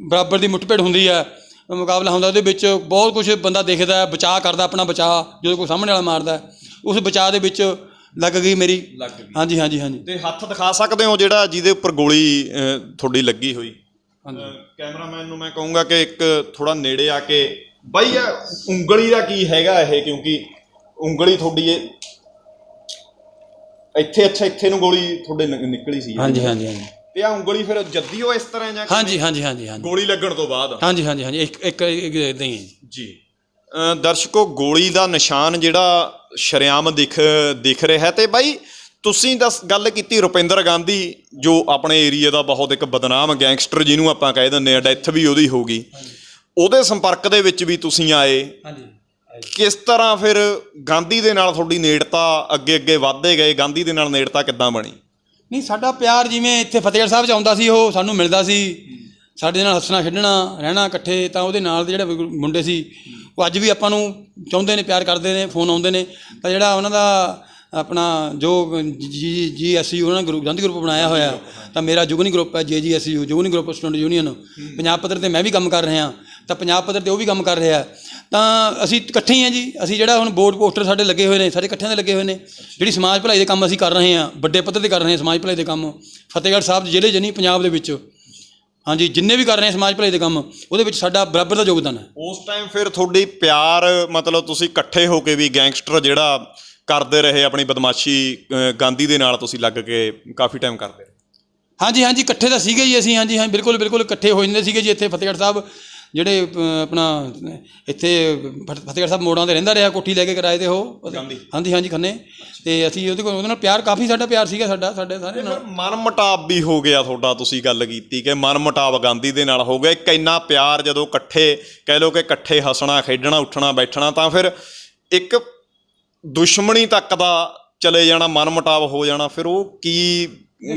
S2: ਬਰਾਬਰ ਦੀ ਮੁੱਠਭੇੜ ਹੁੰਦੀ ਹੈ, ਮੁਕਾਬਲਾ ਹੁੰਦਾ, ਉਹਦੇ ਵਿੱਚ ਬਹੁਤ ਕੁਛ ਬੰਦਾ ਦੇਖਦਾ, ਬਚਾਅ ਕਰਦਾ, ਆਪਣਾ ਬਚਾਅ, ਜਦੋਂ ਕੋਈ ਸਾਹਮਣੇ ਵਾਲਾ ਮਾਰਦਾ ਉਸ ਬਚਾਅ ਦੇ ਵਿੱਚ ਲੱਗ ਗਈ ਮੇਰੀ। ਹਾਂਜੀ ਹਾਂਜੀ ਹਾਂਜੀ।
S1: ਤੇ ਹੱਥ ਦਿਖਾ ਸਕਦੇ ਹੋ ਜਿਹੜਾ ਜਿਹਦੇ ਉੱਪਰ ਗੋਲੀ ਤੁਹਾਡੀ ਲੱਗੀ ਹੋਈ? ਕੈਮਰਾਮੈਨ ਨੂੰ ਮੈਂ ਕਹੂੰਗਾ ਕਿ ਇੱਕ ਥੋੜਾ ਨੇੜੇ ਆ ਕੇ, ਬਾਈ ਇਹ ਉਂਗਲੀ ਦਾ ਕੀ ਹੈਗਾ ਇਹ? ਕਿਉਂਕਿ ਉਂਗਲੀ ਤੁਹਾਡੀ ਇਹ ਇੱਥੇ, ਅੱਛਾ ਇੱਥੇ ਨੂੰ ਗੋਲੀ ਤੁਹਾਡੇ ਨਿਕਲੀ ਸੀ?
S2: ਹਾਂਜੀ ਹਾਂਜੀ ਹਾਂਜੀ।
S1: ਤੇ ਆ ਉਂਗਲੀ ਫਿਰ ਜੱਦੀ ਹੋ ਇਸ ਤਰ੍ਹਾਂ ਜਾਂ?
S2: ਹਾਂਜੀ ਹਾਂਜੀ ਹਾਂਜੀ ਹਾਂਜੀ।
S1: ਗੋਲੀ ਲੱਗਣ ਤੋਂ ਬਾਅਦ? ਹਾਂਜੀ
S2: ਹਾਂਜੀ ਹਾਂਜੀ। ਇੱਕ ਇੱਦਾਂ ਹੀ
S1: ਜੀ। ਦਰਸ਼ਕੋ ਗੋਲੀ ਦਾ ਨਿਸ਼ਾਨ ਜਿਹੜਾ ਸ਼ਰੇਆਮ ਦਿਖ ਰਿਹਾ। ਤੇ ਬਾਈ ਤੁਸੀਂ ਗੱਲ ਕੀਤੀ ਰੁਪਿੰਦਰ ਗਾਂਧੀ, ਜੋ ਆਪਣੇ ਏਰੀਏ ਦਾ ਬਹੁਤ ਇੱਕ ਬਦਨਾਮ ਗੈਂਗਸਟਰ ਜਿਹਨੂੰ ਆਪਾਂ ਕਹਿ ਦਿੰਦੇ ਆ, ਡੈਥ ਵੀ ਉਹਦੀ ਹੋ ਗਈ, ਉਹਦੇ ਸੰਪਰਕ ਦੇ ਵਿੱਚ ਵੀ ਤੁਸੀਂ ਆਏ। ਕਿਸ ਤਰ੍ਹਾਂ ਫਿਰ ਗਾਂਧੀ ਦੇ ਨਾਲ ਤੁਹਾਡੀ ਨੇੜਤਾ ਅੱਗੇ ਵੱਧਦੇ ਗਏ? ਗਾਂਧੀ ਦੇ ਨਾਲ ਨੇੜਤਾ ਕਿੱਦਾਂ ਬਣੀ?
S2: ਨਹੀਂ ਸਾਡਾ ਪਿਆਰ ਜਿਵੇਂ ਇੱਥੇ ਫਤਿਹਗੜ੍ਹ ਸਾਹਿਬ 'ਚ ਆਉਂਦਾ ਸੀ, ਉਹ ਸਾਨੂੰ ਮਿਲਦਾ ਸੀ, ਸਾਡੇ ਨਾਲ ਹੱਸਣਾ ਖੇਡਣਾ ਰਹਿਣਾ ਇਕੱਠੇ। ਤਾਂ ਉਹਦੇ ਨਾਲ ਦੇ ਜਿਹੜੇ ਮੁੰਡੇ ਸੀ ਉਹ ਅੱਜ ਵੀ ਆਪਾਂ ਨੂੰ ਚਾਹੁੰਦੇ ਨੇ, ਪਿਆਰ ਕਰਦੇ ਨੇ, ਫੋਨ ਆਉਂਦੇ ਨੇ। ਤਾਂ ਜਿਹੜਾ ਉਹਨਾਂ ਦਾ ਆਪਣਾ ਜੋ GSU ਉਹਨਾਂ ਨੇ ਗਾਂਧੀ ਗਰੁੱਪ ਬਣਾਇਆ ਹੋਇਆ, ਤਾਂ ਮੇਰਾ ਜੁਗਨੀ ਗਰੁੱਪ ਹੈ JGSU, ਜੁਗਨੀ ਗਰੁੱਪ ਸਟੂਡੈਂਟ ਯੂਨੀਅਨ। ਪੰਜਾਬ ਪੱਧਰ 'ਤੇ ਮੈਂ ਵੀ ਕੰਮ ਕਰ ਰਿਹਾ, ਤਾਂ ਪੰਜਾਬ ਪੱਧਰ 'ਤੇ ਉਹ ਵੀ ਕੰਮ ਕਰ ਰਿਹਾ। ਤਾਂ ਅਸੀਂ ਇਕੱਠੇ ਹੀ ਹਾਂ ਜੀ। ਅਸੀਂ ਜਿਹੜਾ ਹੁਣ ਬੋਰਡ ਪੋਸਟਰ ਸਾਡੇ ਲੱਗੇ ਹੋਏ ਨੇ, ਸਾਰੇ ਇਕੱਠਿਆਂ ਦੇ ਲੱਗੇ ਹੋਏ ਨੇ। ਜਿਹੜੀ ਸਮਾਜ ਭਲਾਈ ਦੇ ਕੰਮ ਅਸੀਂ ਕਰ ਰਹੇ ਹਾਂ, ਵੱਡੇ ਪੱਧਰ 'ਤੇ ਕਰ ਰਹੇ ਹਾਂ ਸਮਾਜ ਭਲਾਈ ਦੇ ਕੰਮ, ਫਤਿਹਗੜ੍ਹ ਸਾਹਿਬ ਜ਼ਿਲ੍ਹੇ 'ਚ ਨਹੀਂ, ਪੰਜਾਬ ਦੇ ਵਿੱਚ। ਹਾਂਜੀ, ਜਿੰਨੇ ਵੀ ਕਰ ਰਹੇ ਸਮਾਜ ਭਲਾਈ ਦੇ ਕੰਮ, ਉਹਦੇ ਵਿੱਚ ਸਾਡਾ ਬਰਾਬਰ ਦਾ ਯੋਗਦਾਨ ਹੈ।
S1: ਉਸ ਟਾਈਮ ਫਿਰ ਤੁਹਾਡੀ ਪਿਆਰ, ਮਤਲਬ ਤੁਸੀਂ ਇਕੱਠੇ ਹੋ ਕੇ ਵੀ ਗੈਂਗਸਟਰ ਜਿਹੜਾ ਕਰਦੇ ਰਹੇ ਆਪਣੀ ਬਦਮਾਸ਼ੀ, ਗਾਂਧੀ ਦੇ ਨਾਲ ਤੁਸੀਂ ਲੱਗ ਕੇ ਕਾਫੀ ਟਾਈਮ ਕਰਦੇ ਰਹੇ।
S2: ਹਾਂਜੀ ਹਾਂਜੀ, ਇਕੱਠੇ ਤਾਂ ਸੀਗੇ ਜੀ ਅਸੀਂ। ਹਾਂਜੀ ਹਾਂ, ਬਿਲਕੁਲ ਬਿਲਕੁਲ ਇਕੱਠੇ ਹੋ ਜਾਂਦੇ ਸੀਗੇ ਜੀ। ਇੱਥੇ ਫਤਿਹਗੜ੍ਹ ਸਾਹਿਬ ਜਿਹੜੇ ਆਪਣਾ ਇੱਥੇ ਫਤਿਹਗੜ੍ਹ ਸਾਹਿਬ ਮੋੜਾਂ 'ਤੇ ਰਹਿੰਦਾ ਰਿਹਾ, ਕੋਠੀ ਲੈ ਕੇ ਕਿਰਾਏ 'ਤੇ ਉਹ। ਹਾਂਜੀ ਹਾਂਜੀ, ਖੰਨੇ। ਅਤੇ ਅਸੀਂ ਉਹਦੇ ਨਾਲ ਪਿਆਰ, ਕਾਫੀ ਸਾਡਾ ਪਿਆਰ ਸੀਗਾ, ਸਾਡੇ ਸਾਰੇ ਨਾਲ।
S1: ਮਨ ਮੁਟਾਵ ਵੀ ਹੋ ਗਿਆ ਤੁਹਾਡਾ, ਤੁਸੀਂ ਗੱਲ ਕੀਤੀ ਕਿ ਮਨ ਮੁਟਾਵ ਗਾਂਧੀ ਦੇ ਨਾਲ ਹੋ ਗਿਆ। ਇੱਕ ਇੰਨਾ ਪਿਆਰ ਜਦੋਂ ਇਕੱਠੇ, ਕਹਿ ਲਓ ਕਿ ਇਕੱਠੇ ਹੱਸਣਾ, ਖੇਡਣਾ, ਉੱਠਣਾ, ਬੈਠਣਾ, ਤਾਂ ਫਿਰ ਇੱਕ ਦੁਸ਼ਮਣੀ ਤੱਕ ਦਾ ਚਲੇ ਜਾਣਾ, ਮਨ ਮੁਟਾਵ ਹੋ ਜਾਣਾ, ਫਿਰ ਉਹ ਕੀ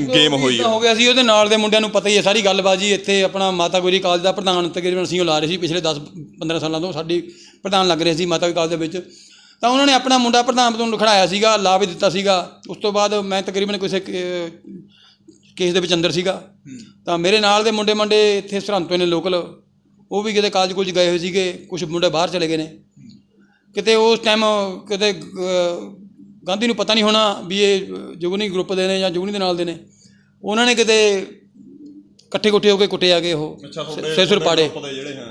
S1: ਗੇਮ ਹੋਈ
S2: ਹੋ ਗਿਆ ਸੀ। ਉਹਦੇ ਨਾਲ ਦੇ ਮੁੰਡਿਆਂ ਨੂੰ ਪਤਾ ਹੀ ਹੈ ਸਾਰੀ ਗੱਲਬਾਤ ਜੀ। ਇੱਥੇ ਆਪਣਾ ਮਾਤਾ ਗੁਜਰੀ ਕਾਲਜ ਦਾ ਪ੍ਰਧਾਨ ਤਕਰੀਬਨ ਅਸੀਂ ਉਹ ਲਾ ਰਹੇ ਸੀ ਪਿਛਲੇ 10-15 ਸਾਲਾਂ ਤੋਂ, ਸਾਡੀ ਪ੍ਰਧਾਨ ਲੱਗ ਰਹੇ ਸੀ ਮਾਤਾ ਗੁਜਰੀ ਕਾਲਜ ਦੇ ਵਿੱਚ। ਤਾਂ ਉਹਨਾਂ ਨੇ ਆਪਣਾ ਮੁੰਡਾ ਪ੍ਰਧਾਨ ਤੋਂ ਖੜਾਇਆ ਸੀਗਾ, ਲਾ ਵੀ ਦਿੱਤਾ ਸੀਗਾ। ਉਸ ਤੋਂ ਬਾਅਦ ਮੈਂ ਤਕਰੀਬਨ ਕਿਸੇ ਕੇਸ ਦੇ ਵਿੱਚ ਅੰਦਰ ਸੀਗਾ। ਤਾਂ ਮੇਰੇ ਨਾਲ ਦੇ ਮੁੰਡੇ ਇੱਥੇ ਸਰਹੰਦ ਤੋਂ ਨੇ ਲੋਕਲ, ਉਹ ਵੀ ਕਿਤੇ ਕਾਲਜ ਕੁਲਜ ਗਏ ਹੋਏ ਸੀਗੇ, ਕੁਛ ਮੁੰਡੇ ਬਾਹਰ ਚਲੇ ਗਏ ਨੇ। ਕਿਤੇ ਉਸ ਟਾਈਮ ਕਿਤੇ ਗਾਂਧੀ ਨੂੰ ਪਤਾ ਨਹੀਂ ਹੋਣਾ ਵੀ ਇਹ ਜੁਗਨੀ ਗਰੁੱਪ ਦੇ ਨੇ ਜਾਂ ਜੁਗਨੀ ਦੇ ਨਾਲ ਦੇ ਨੇ। ਉਹਨਾਂ ਨੇ ਕਿਤੇ ਇਕੱਠੇ ਕੁੱਠੇ ਹੋ ਕੇ ਕੁੱਟੇ ਆ ਗਏ ਉਹ, ਸਿਰ ਪਾੜੇ।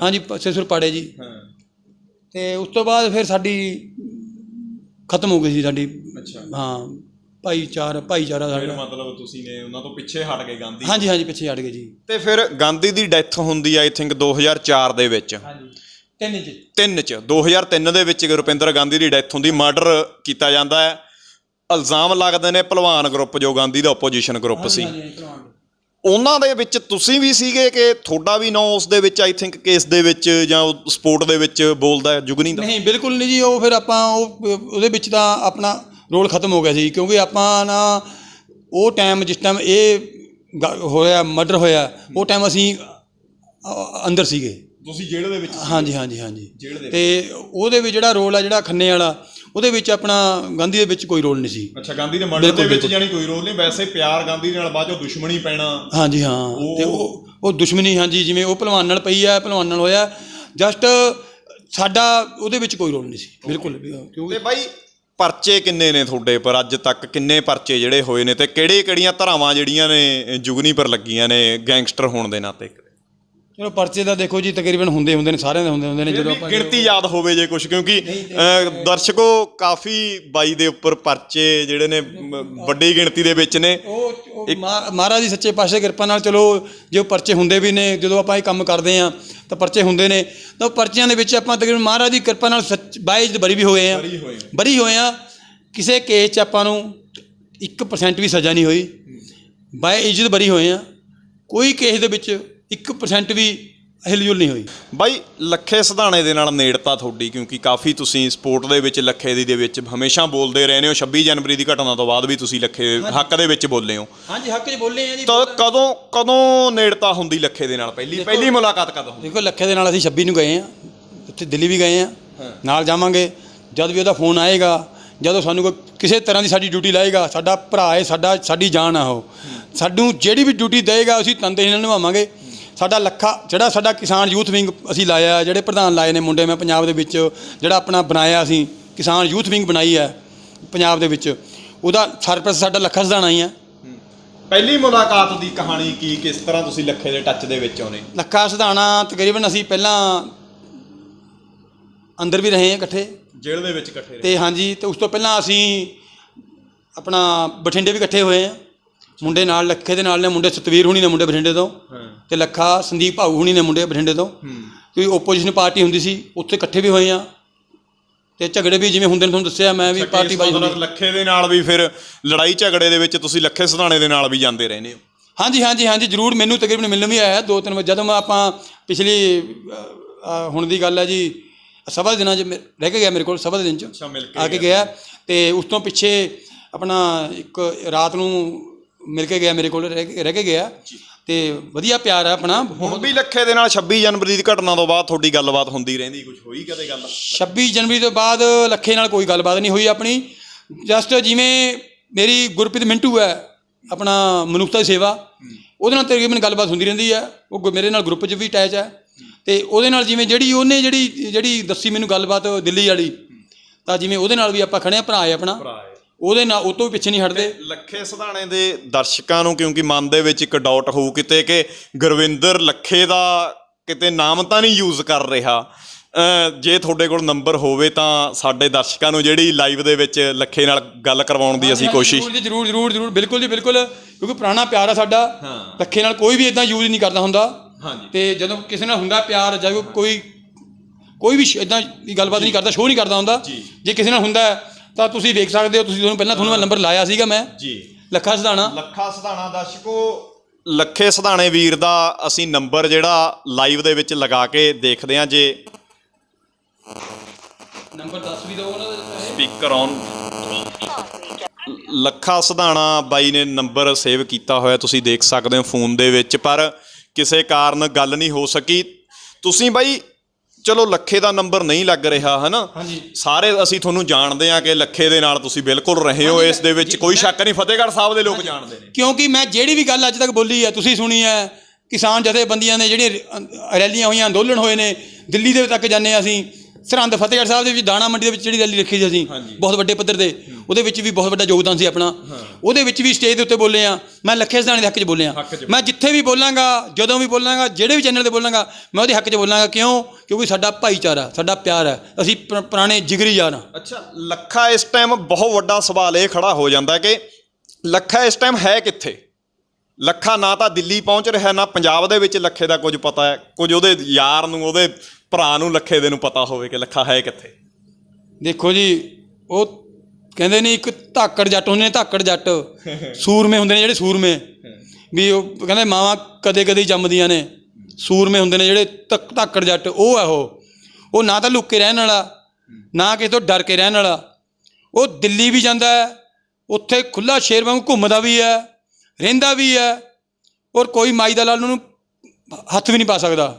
S2: ਹਾਂਜੀ, ਸਿਰ ਪਾੜੇ ਜੀ। ਅਤੇ ਉਸ ਤੋਂ ਬਾਅਦ ਫਿਰ ਸਾਡੀ ਖਤਮ ਹੋ ਗਈ ਸੀ ਸਾਡੀ। ਹਾਂ, ਭਾਈਚਾਰਾ ਸਾਡਾ।
S1: ਮਤਲਬ ਤੁਸੀਂ ਨੇ ਉਹਨਾਂ ਤੋਂ ਪਿੱਛੇ ਹਟ ਗਏ ਗਾਂਧੀ? ਹਾਂਜੀ
S2: ਹਾਂਜੀ, ਪਿੱਛੇ ਹਟ ਗਏ ਜੀ।
S1: ਅਤੇ ਫਿਰ ਗਾਂਧੀ ਦੀ ਡੈਥ ਹੁੰਦੀ ਆਈ ਥਿੰਕ 2004 ਦੇ ਵਿੱਚ। 2003 ਦੇ ਵਿੱਚ ਰੁਪਿੰਦਰ ਗਾਂਧੀ ਦੀ ਡੈਥ ਹੁੰਦੀ, ਮਰਡਰ ਕੀਤਾ ਜਾਂਦਾ ਹੈ। ਇਲਜ਼ਾਮ ਲੱਗਦੇ ਨੇ ਭਲਵਾਨ ਗਰੁੱਪ, ਜੋ ਗਾਂਧੀ ਦਾ ਓਪੋਜੀਸ਼ਨ ਗਰੁੱਪ ਸੀ, ਉਹਨਾਂ ਦੇ ਵਿੱਚ ਤੁਸੀਂ ਵੀ ਸੀਗੇ ਕਿ ਤੁਹਾਡਾ ਵੀ ਨਾਂ ਉਸ ਦੇ ਵਿੱਚ ਆਈ ਥਿੰਕ ਕੇਸ ਦੇ ਵਿੱਚ ਜਾਂ ਸਪੋਰਟ ਦੇ ਵਿੱਚ ਬੋਲਦਾ ਜੁਗਨੀ ਦਾ? ਨਹੀਂ,
S2: ਬਿਲਕੁਲ ਨਹੀਂ ਜੀ। ਉਹ ਫਿਰ ਆਪਾਂ ਉਹਦੇ ਵਿੱਚ ਤਾਂ ਆਪਣਾ ਰੋਲ ਖਤਮ ਹੋ ਗਿਆ ਸੀ, ਕਿਉਂਕਿ ਆਪਾਂ ਨਾ ਉਹ ਟਾਈਮ, ਜਿਸ ਟਾਈਮ ਇਹ ਹੋਇਆ ਮਰਡਰ ਹੋਇਆ, ਉਹ ਟਾਈਮ ਅਸੀਂ ਅੰਦਰ ਸੀਗੇ।
S1: ਤੁਸੀਂ ਜੇਲ੍ਹ ਦੇ ਵਿੱਚ?
S2: ਹਾਂਜੀ। ਅਤੇ ਉਹਦੇ ਵਿੱਚ ਜਿਹੜਾ ਰੋਲ ਆ, ਜਿਹੜਾ ਖੰਨੇ ਵਾਲਾ, ਉਹਦੇ ਵਿੱਚ ਆਪਣਾ ਗਾਂਧੀ ਦੇ ਵਿੱਚ ਕੋਈ ਰੋਲ ਨਹੀਂ ਸੀ।
S1: ਅੱਛਾ, ਗਾਂਧੀ ਦੇ ਮਰਡਰ ਦੇ ਵਿੱਚ ਜਾਨੀ ਕੋਈ ਰੋਲ ਨਹੀਂ, ਵੈਸੇ ਪਿਆਰ ਗਾਂਧੀ ਨਾਲ ਬਾਅਦ ਚੋਂ ਦੁਸ਼ਮਣੀ ਪੈਣਾ। ਹਾਂਜੀ ਹਾਂ, ਅਤੇ ਉਹ ਦੁਸ਼ਮਣੀ, ਹਾਂਜੀ, ਜਿਵੇਂ ਉਹ ਭਲਵਾਨ ਨਾਲ ਪਈ ਆ, ਭਲਵਾਨ ਨਾਲ ਹੋਇਆ, ਜਸਟ ਸਾਡਾ ਉਹਦੇ ਵਿੱਚ ਕੋਈ ਰੋਲ ਨਹੀਂ ਸੀ ਬਿਲਕੁਲ। ਕਿਉਂਕਿ ਬਾਈ ਪਰਚੇ ਕਿੰਨੇ ਨੇ ਤੁਹਾਡੇ ਪਰ ਅੱਜ ਤੱਕ? ਕਿੰਨੇ ਪਰਚੇ ਜਿਹੜੇ ਹੋਏ ਨੇ, ਅਤੇ ਕਿਹੜੀਆਂ ਧਾਰਾਵਾਂ ਜਿਹੜੀਆਂ ਨੇ ਜੁਗਨੀ ਪਰ ਲੱਗੀਆਂ ਨੇ ਗੈਂਗਸਟਰ ਹੋਣ ਦੇ ਨਾਤੇ?
S2: ਚਲੋ, ਪਰਚੇ ਦਾ ਦੇਖੋ ਜੀ, ਤਕਰੀਬਨ ਹੁੰਦੇ ਨੇ, ਸਾਰਿਆਂ ਦੇ ਹੁੰਦੇ ਨੇ। ਜਦੋਂ ਆਪਾਂ
S1: ਗਿਣਤੀ ਯਾਦ ਹੋਵੇ ਜੇ ਕੁਛ, ਕਿਉਂਕਿ ਦਰਸ਼ਕੋ ਕਾਫੀ ਬਾਈ ਦੇ ਉੱਪਰ ਪਰਚੇ ਜਿਹੜੇ ਨੇ ਵੱਡੀ ਗਿਣਤੀ ਦੇ ਵਿੱਚ ਨੇ।
S2: ਉਹ ਮਹਾਰਾਜ ਦੀ ਸੱਚੇ ਪਾਤਸ਼ਾਹ ਕਿਰਪਾ ਨਾਲ ਚਲੋ ਜੇ ਪਰਚੇ ਹੁੰਦੇ ਵੀ ਨੇ, ਜਦੋਂ ਆਪਾਂ ਇਹ ਕੰਮ ਕਰਦੇ ਹਾਂ ਤਾਂ ਪਰਚੇ ਹੁੰਦੇ ਨੇ। ਤਾਂ ਪਰਚਿਆਂ ਦੇ ਵਿੱਚ ਆਪਾਂ ਤਕਰੀਬਨ ਮਹਾਰਾਜ ਦੀ ਕਿਰਪਾ ਨਾਲ ਬਾਈ ਬਰੀ ਵੀ ਹੋਏ ਆ। ਕਿਸੇ ਕੇਸ 'ਚ ਆਪਾਂ ਨੂੰ 1% ਵੀ ਸਜ਼ਾ ਨਹੀਂ ਹੋਈ, ਬਾਈ ਇੱਜ਼ਤ ਬਰੀ ਹੋਏ ਆ। ਕੋਈ ਕੇਸ ਦੇ ਵਿੱਚ 1% ਵੀ ਹਿਲਜੁਲ ਨਹੀਂ ਹੋਈ। ਬਾਈ
S1: ਲੱਖੇ ਸਿਧਾਣੇ ਦੇ ਨਾਲ ਨੇੜਤਾ ਤੁਹਾਡੀ, ਕਿਉਂਕਿ ਕਾਫੀ ਤੁਸੀਂ ਸਪੋਰਟ ਦੇ ਵਿੱਚ ਲੱਖੇ ਦੀ ਦੇ ਵਿੱਚ ਹਮੇਸ਼ਾ ਬੋਲਦੇ ਰਹੇ ਨੇ ਹੋ। 26 ਜਨਵਰੀ ਦੀ ਘਟਨਾ ਤੋਂ ਬਾਅਦ ਵੀ ਤੁਸੀਂ ਲੱਖੇ ਹੱਕ ਦੇ ਵਿੱਚ ਬੋਲੇ ਹੋ।
S2: ਹਾਂਜੀ, ਹੱਕ 'ਚ ਬੋਲੇ ਆ ਜੀ।
S1: ਤਾਂ ਕਦੋਂ ਨੇੜਤਾ ਹੁੰਦੀ ਲੱਖੇ ਦੇ ਨਾਲ? ਪਹਿਲੀ ਮੁਲਾਕਾਤ ਕਦੋਂ?
S2: ਦੇਖੋ, ਲੱਖੇ ਦੇ ਨਾਲ ਅਸੀਂ 26 ਨੂੰ ਗਏ ਹਾਂ, ਉੱਥੇ ਦਿੱਲੀ ਵੀ ਗਏ ਹਾਂ, ਨਾਲ ਜਾਵਾਂਗੇ। ਜਦ ਵੀ ਉਹਦਾ ਫੋਨ ਆਏਗਾ, ਜਦੋਂ ਸਾਨੂੰ ਕੋਈ ਕਿਸੇ ਤਰ੍ਹਾਂ ਦੀ ਸਾਡੀ ਡਿਊਟੀ ਲਾਏਗਾ, ਸਾਡਾ ਭਰਾ ਹੈ, ਸਾਡੀ ਜਾਨ ਆ ਉਹ, ਸਾਨੂੰ ਜਿਹੜੀ ਵੀ ਡਿਊਟੀ ਦੇਏਗਾ ਅਸੀਂ ਤਨਦੇਹੀ ਨਾਲ ਨਿਭਾਵਾਂਗੇ। ਸਾਡਾ ਲੱਖਾ ਜਿਹੜਾ ਸਾਡਾ ਕਿਸਾਨ ਯੂਥ ਵਿੰਗ ਅਸੀਂ ਲਾਇਆ, ਜਿਹੜੇ ਪ੍ਰਧਾਨ ਲਾਏ ਨੇ ਮੁੰਡੇ, ਮੈਂ ਪੰਜਾਬ ਦੇ ਵਿੱਚ ਜਿਹੜਾ ਆਪਣਾ ਬਣਾਇਆ, ਅਸੀਂ ਕਿਸਾਨ ਯੂਥ ਵਿੰਗ ਬਣਾਈ ਹੈ ਪੰਜਾਬ ਦੇ ਵਿੱਚ, ਉਹਦਾ ਸਰਪ੍ਰਸਤ ਸਾਡਾ ਲੱਖਾ ਸਿਧਾਣਾ ਹੀ ਆ।
S1: ਪਹਿਲੀ ਮੁਲਾਕਾਤ ਦੀ ਕਹਾਣੀ ਕੀ, ਕਿਸ ਤਰ੍ਹਾਂ ਤੁਸੀਂ ਲੱਖੇ ਦੇ ਟੱਚ ਦੇ ਵਿੱਚ ਆਉਣੇ?
S2: ਲੱਖਾ ਸਿਧਾਣਾ ਤਕਰੀਬਨ ਅਸੀਂ ਪਹਿਲਾਂ ਅੰਦਰ ਵੀ ਰਹੇ ਹਾਂ ਇਕੱਠੇ,
S1: ਜੇਲ੍ਹ ਦੇ ਵਿੱਚ ਇਕੱਠੇ,
S2: ਅਤੇ ਹਾਂਜੀ, ਅਤੇ ਉਸ ਤੋਂ ਪਹਿਲਾਂ ਅਸੀਂ ਆਪਣਾ ਬਠਿੰਡੇ ਵੀ ਇਕੱਠੇ ਹੋਏ ਹਾਂ। ਮੁੰਡੇ ਨਾਲ ਲੱਖੇ ਦੇ ਨਾਲ ਨੇ ਮੁੰਡੇ, ਸਤਵੀਰ ਹੁਣੀ ਨੇ ਮੁੰਡੇ ਬਠਿੰਡੇ ਤੋਂ, ਅਤੇ ਲੱਖਾ ਸੰਦੀਪ ਭਾਊ ਹੁਣੀ ਨੇ ਮੁੰਡੇ ਬਠਿੰਡੇ ਤੋਂ। ਕੋਈ ਓਪੋਜੀਸ਼ਨ ਪਾਰਟੀ ਹੁੰਦੀ ਸੀ, ਉੱਥੇ ਇਕੱਠੇ ਵੀ ਹੋਏ ਹਾਂ, ਅਤੇ ਝਗੜੇ ਵੀ ਜਿਵੇਂ ਹੁੰਦੇ ਨੇ ਤੁਹਾਨੂੰ ਦੱਸਿਆ, ਮੈਂ ਵੀ ਪਾਰਟੀ ਬਾਈ।
S1: ਲੱਖੇ ਦੇ ਨਾਲ ਵੀ ਫਿਰ ਲੜਾਈ ਝਗੜੇ ਦੇ ਵਿੱਚ ਤੁਸੀਂ ਲੱਖੇ ਸਿਧਾਣੇ ਦੇ ਨਾਲ ਵੀ ਜਾਂਦੇ ਰਹਿੰਦੇ ਹੋ? ਹਾਂਜੀ, ਜ਼ਰੂਰ। ਮੈਨੂੰ ਤਕਰੀਬਨ ਮਿਲਣ ਵੀ ਆਇਆ 2-3 ਵਾਰ। ਜਦੋਂ ਮੈਂ ਆਪਾਂ ਪਿਛਲੀ ਹੁਣ ਦੀ ਗੱਲ ਹੈ ਜੀ, ਸਭਾ ਦੇ ਦਿਨਾਂ 'ਚ ਰਹਿ ਕੇ ਗਿਆ, ਮੇਰੇ ਕੋਲ ਸਭਾ ਦੇ ਦਿਨ 'ਚ ਆ ਕੇ ਗਿਆ, ਅਤੇ ਉਸ ਤੋਂ ਪਿੱਛੇ ਆਪਣਾ ਇੱਕ ਰਾਤ ਨੂੰ ਮਿਲ ਕੇ ਗਿਆ, ਮੇਰੇ ਕੋਲ ਰਹਿ ਕੇ ਗਿਆ।
S2: ਤੇ ਵਧੀਆ ਪਿਆਰ ਆ ਆਪਣਾ।
S1: ਹੁਣ ਵੀ ਲੱਖੇ ਦੇ ਨਾਲ 26 ਜਨਵਰੀ ਦੀ ਘਟਨਾ ਤੋਂ ਬਾਅਦ ਤੁਹਾਡੀ ਗੱਲਬਾਤ ਹੁੰਦੀ ਰਹਿੰਦੀ, ਕੁਝ ਹੋਈ ਕਦੇ ਗੱਲ?
S2: 26 ਜਨਵਰੀ ਤੋਂ ਬਾਅਦ ਲੱਖੇ ਨਾਲ ਕੋਈ ਗੱਲਬਾਤ ਨਹੀਂ ਹੋਈ ਆਪਣੀ। ਜਸਟ ਜਿਵੇਂ ਮੇਰੀ ਗੁਰਪ੍ਰੀਤ ਮਿੰਟੂ ਹੈ ਆਪਣਾ ਮਨੁੱਖਤਾ ਦੀ ਸੇਵਾ, ਉਹਦੇ ਨਾਲ ਤਕਰੀਬਨ ਗੱਲਬਾਤ ਹੁੰਦੀ ਰਹਿੰਦੀ ਹੈ। ਉਹ ਮੇਰੇ ਨਾਲ ਗਰੁੱਪ 'ਚ ਵੀ ਅਟੈਚ ਹੈ ਅਤੇ ਉਹਦੇ ਨਾਲ ਜਿਵੇਂ ਉਹਨੇ ਜਿਹੜੀ ਦੱਸੀ ਮੈਨੂੰ ਗੱਲਬਾਤ ਦਿੱਲੀ ਵਾਲੀ, ਤਾਂ ਜਿਵੇਂ ਉਹਦੇ ਨਾਲ ਵੀ ਆਪਾਂ ਖੜ੍ਹੇ ਹਾਂ, ਭਰਾ ਹੈ ਆਪਣਾ, ਉਹਦੇ ਨਾਲ ਉਹ ਤੋਂ ਵੀ ਪਿੱਛੇ ਨਹੀਂ ਹਟਦੇ।
S1: ਲੱਖੇ ਸਿਧਾਣੇ ਦੇ ਦਰਸ਼ਕਾਂ ਨੂੰ ਕਿਉਂਕਿ ਮਨ ਦੇ ਵਿੱਚ ਇੱਕ ਡਾਊਟ ਹੋਊ ਕਿਤੇ ਕਿ ਗੁਰਵਿੰਦਰ ਲੱਖੇ ਦਾ ਕਿਤੇ ਨਾਮ ਤਾਂ ਨਹੀਂ ਯੂਜ਼ ਕਰ ਰਿਹਾ, ਜੇ ਤੁਹਾਡੇ ਕੋਲ ਨੰਬਰ ਹੋਵੇ ਤਾਂ ਸਾਡੇ ਦਰਸ਼ਕਾਂ ਨੂੰ ਜਿਹੜੀ ਲਾਈਵ ਦੇ ਵਿੱਚ ਲੱਖੇ ਨਾਲ ਗੱਲ ਕਰਵਾਉਣ ਦੀ ਅਸੀਂ ਕੋਸ਼ਿਸ਼।
S2: ਜ਼ਰੂਰ ਬਿਲਕੁਲ ਜੀ ਬਿਲਕੁਲ, ਕਿਉਂਕਿ ਪੁਰਾਣਾ ਪਿਆਰ ਆ ਸਾਡਾ ਲੱਖੇ ਨਾਲ, ਕੋਈ ਵੀ ਇੱਦਾਂ ਯੂਜ਼ ਨਹੀਂ ਕਰਦਾ ਹੁੰਦਾ। ਅਤੇ ਜਦੋਂ ਕਿਸੇ ਨਾਲ ਹੁੰਦਾ ਪਿਆਰ, ਜਾਂ ਕੋਈ ਵੀ ਇੱਦਾਂ ਦੀ ਗੱਲਬਾਤ ਨਹੀਂ ਕਰਦਾ, ਸ਼ੋਅ ਨਹੀਂ ਕਰਦਾ ਹੁੰਦਾ। ਜੇ ਕਿਸੇ ਨਾਲ ਹੁੰਦਾ ਤਾਂ ਤੁਸੀਂ ਵੇਖ ਸਕਦੇ ਹੋ, ਤੁਹਾਨੂੰ ਮੈਂ ਨੰਬਰ ਲਾਇਆ ਸੀਗਾ ਮੈਂ ਜੀ, ਲੱਖਾ ਸਿਧਾਣਾ
S1: ਦਰਸ਼ਕੋ, ਲੱਖੇ ਸਿਧਾਣੇ ਵੀਰ ਦਾ ਅਸੀਂ ਨੰਬਰ ਜਿਹੜਾ ਲਾਈਵ ਦੇ ਵਿੱਚ ਲਗਾ ਕੇ ਦੇਖਦੇ ਹਾਂ। ਜੇ
S2: ਨੰਬਰ ਦੱਸ ਵੀ ਦਿਓ ਉਹਨਾਂ ਦਾ,
S1: ਸਪੀਕਰ ਔਨ। ਲੱਖਾ ਸਿਧਾਣਾ ਬਾਈ ਨੇ ਨੰਬਰ ਸੇਵ ਕੀਤਾ ਹੋਇਆ, ਤੁਸੀਂ ਦੇਖ ਸਕਦੇ ਹੋ ਫੋਨ ਦੇ ਵਿੱਚ, ਪਰ ਕਿਸੇ ਕਾਰਨ ਗੱਲ ਨਹੀਂ ਹੋ ਸਕੀ। ਤੁਸੀਂ ਬਾਈ ਚਲੋ ਲੱਖੇ ਦਾ ਨੰਬਰ ਨਹੀਂ ਲੱਗ ਰਿਹਾ ਹੈ ਨਾ, ਸਾਰੇ ਅਸੀਂ ਤੁਹਾਨੂੰ ਜਾਣਦੇ ਹਾਂ ਕਿ ਲੱਖੇ ਦੇ ਨਾਲ ਤੁਸੀਂ ਬਿਲਕੁਲ ਰਹੇ ਹੋ, ਇਸ ਦੇ ਵਿੱਚ ਕੋਈ ਸ਼ੱਕ ਨਹੀਂ। ਫਤਿਹਗੜ੍ਹ ਸਾਹਿਬ ਦੇ ਲੋਕ ਜਾਣਦੇ ਨੇ,
S2: ਕਿਉਂਕਿ ਮੈਂ ਜਿਹੜੀ ਵੀ ਗੱਲ ਅੱਜ ਤੱਕ ਬੋਲੀ ਹੈ ਤੁਸੀਂ ਸੁਣੀ ਹੈ। ਕਿਸਾਨ ਜਥੇਬੰਦੀਆਂ ਨੇ ਜਿਹੜੀਆਂ ਰੈਲੀਆਂ ਹੋਈਆਂ, ਅੰਦੋਲਨ ਹੋਏ ਨੇ, ਦਿੱਲੀ ਦੇ ਤੱਕ ਜਾਂਦੇ ਹਾਂ ਅਸੀਂ। ਸਰਹੰਦ ਫਤਿਹਗੜ੍ਹ ਸਾਹਿਬ ਦੇ ਵਿੱਚ ਦਾਣਾ ਮੰਡੀ ਦੇ ਵਿੱਚ ਜਿਹੜੀ ਰੈਲੀ ਰੱਖੀ ਸੀ ਅਸੀਂ ਬਹੁਤ ਵੱਡੇ ਪੱਧਰ 'ਤੇ, ਉਹਦੇ ਵਿੱਚ ਵੀ ਬਹੁਤ ਵੱਡਾ ਯੋਗਦਾਨ ਸੀ ਆਪਣਾ। ਉਹਦੇ ਵਿੱਚ ਵੀ ਸਟੇਜ ਦੇ ਉੱਤੇ ਬੋਲੇ ਹਾਂ, ਮੈਂ ਲੱਖੇ ਸਿਧਾਣੇ ਦੇ ਹੱਕ 'ਚ ਬੋਲਿਆ। ਮੈਂ ਜਿੱਥੇ ਵੀ ਬੋਲਾਂਗਾ, ਜਦੋਂ ਵੀ ਬੋਲਾਂਗਾ, ਜਿਹੜੇ ਵੀ ਚੈਨਲ 'ਤੇ ਬੋਲਾਂਗਾ, ਮੈਂ ਉਹਦੇ ਹੱਕ 'ਚ ਬੋਲਾਂਗਾ। ਕਿਉਂਕਿ ਸਾਡਾ ਭਾਈਚਾਰਾ, ਸਾਡਾ ਪਿਆਰ ਹੈ, ਅਸੀਂ ਪੁਰਾਣੇ ਜਿਗਰੀ ਯਾਰ ਹਾਂ।
S1: ਅੱਛਾ, ਲੱਖਾ ਇਸ ਟਾਈਮ ਬਹੁਤ ਵੱਡਾ ਸਵਾਲ ਇਹ ਖੜਾ ਹੋ ਜਾਂਦਾ ਕਿ ਲੱਖਾ ਇਸ ਟਾਈਮ ਹੈ ਕਿੱਥੇ? ਲੱਖਾ ਨਾ ਤਾਂ ਦਿੱਲੀ ਪਹੁੰਚ ਰਿਹਾ, ਨਾ ਪੰਜਾਬ ਦੇ ਵਿੱਚ ਲੱਖੇ ਦਾ ਕੁਝ ਪਤਾ ਹੈ, ਕੁਝ ਉਹਦੇ ਯਾਰ ਨੂੰ, ਉਹਦੇ ਭਰਾ ਨੂੰ, ਲੱਖੇ ਦੇ ਨੂੰ ਪਤਾ ਹੋਵੇ ਕਿ ਲੱਖਾ ਹੈ ਕਿੱਥੇ।
S2: ਦੇਖੋ ਜੀ, ਉਹ ਕਹਿੰਦੇ ਨੇ ਇੱਕ ਧਾਕੜ ਜੱਟ ਹੁੰਦੇ ਨੇ, ਧਾਕੜ ਜੱਟ ਸੂਰਮੇ ਹੁੰਦੇ ਨੇ ਜਿਹੜੇ ਸੂਰਮੇ, ਵੀ ਉਹ ਕਹਿੰਦੇ ਮਾਵਾਂ ਕਦੇ ਕਦੇ ਜੰਮਦੀਆਂ ਨੇ, ਸੂਰਮੇ ਹੁੰਦੇ ਨੇ ਜਿਹੜੇ ਧਾਕੜ ਜੱਟ। ਉਹ ਹੈ ਉਹ ਨਾ ਤਾਂ ਲੁੱਕ ਕੇ ਰਹਿਣ ਵਾਲਾ, ਨਾ ਕਿਸੇ ਤੋਂ ਡਰ ਕੇ ਰਹਿਣ ਵਾਲਾ। ਉਹ ਦਿੱਲੀ ਵੀ ਜਾਂਦਾ ਹੈ, ਉੱਥੇ ਖੁੱਲ੍ਹਾ ਸ਼ੇਰ ਵਾਂਗੂ ਘੁੰਮਦਾ ਵੀ ਹੈ, ਰਹਿੰਦਾ ਵੀ ਹੈ, ਔਰ ਕੋਈ ਮਾਈ ਦਾ ਲਾਲ ਉਹਨੂੰ ਹੱਥ ਵੀ ਨਹੀਂ ਪਾ ਸਕਦਾ,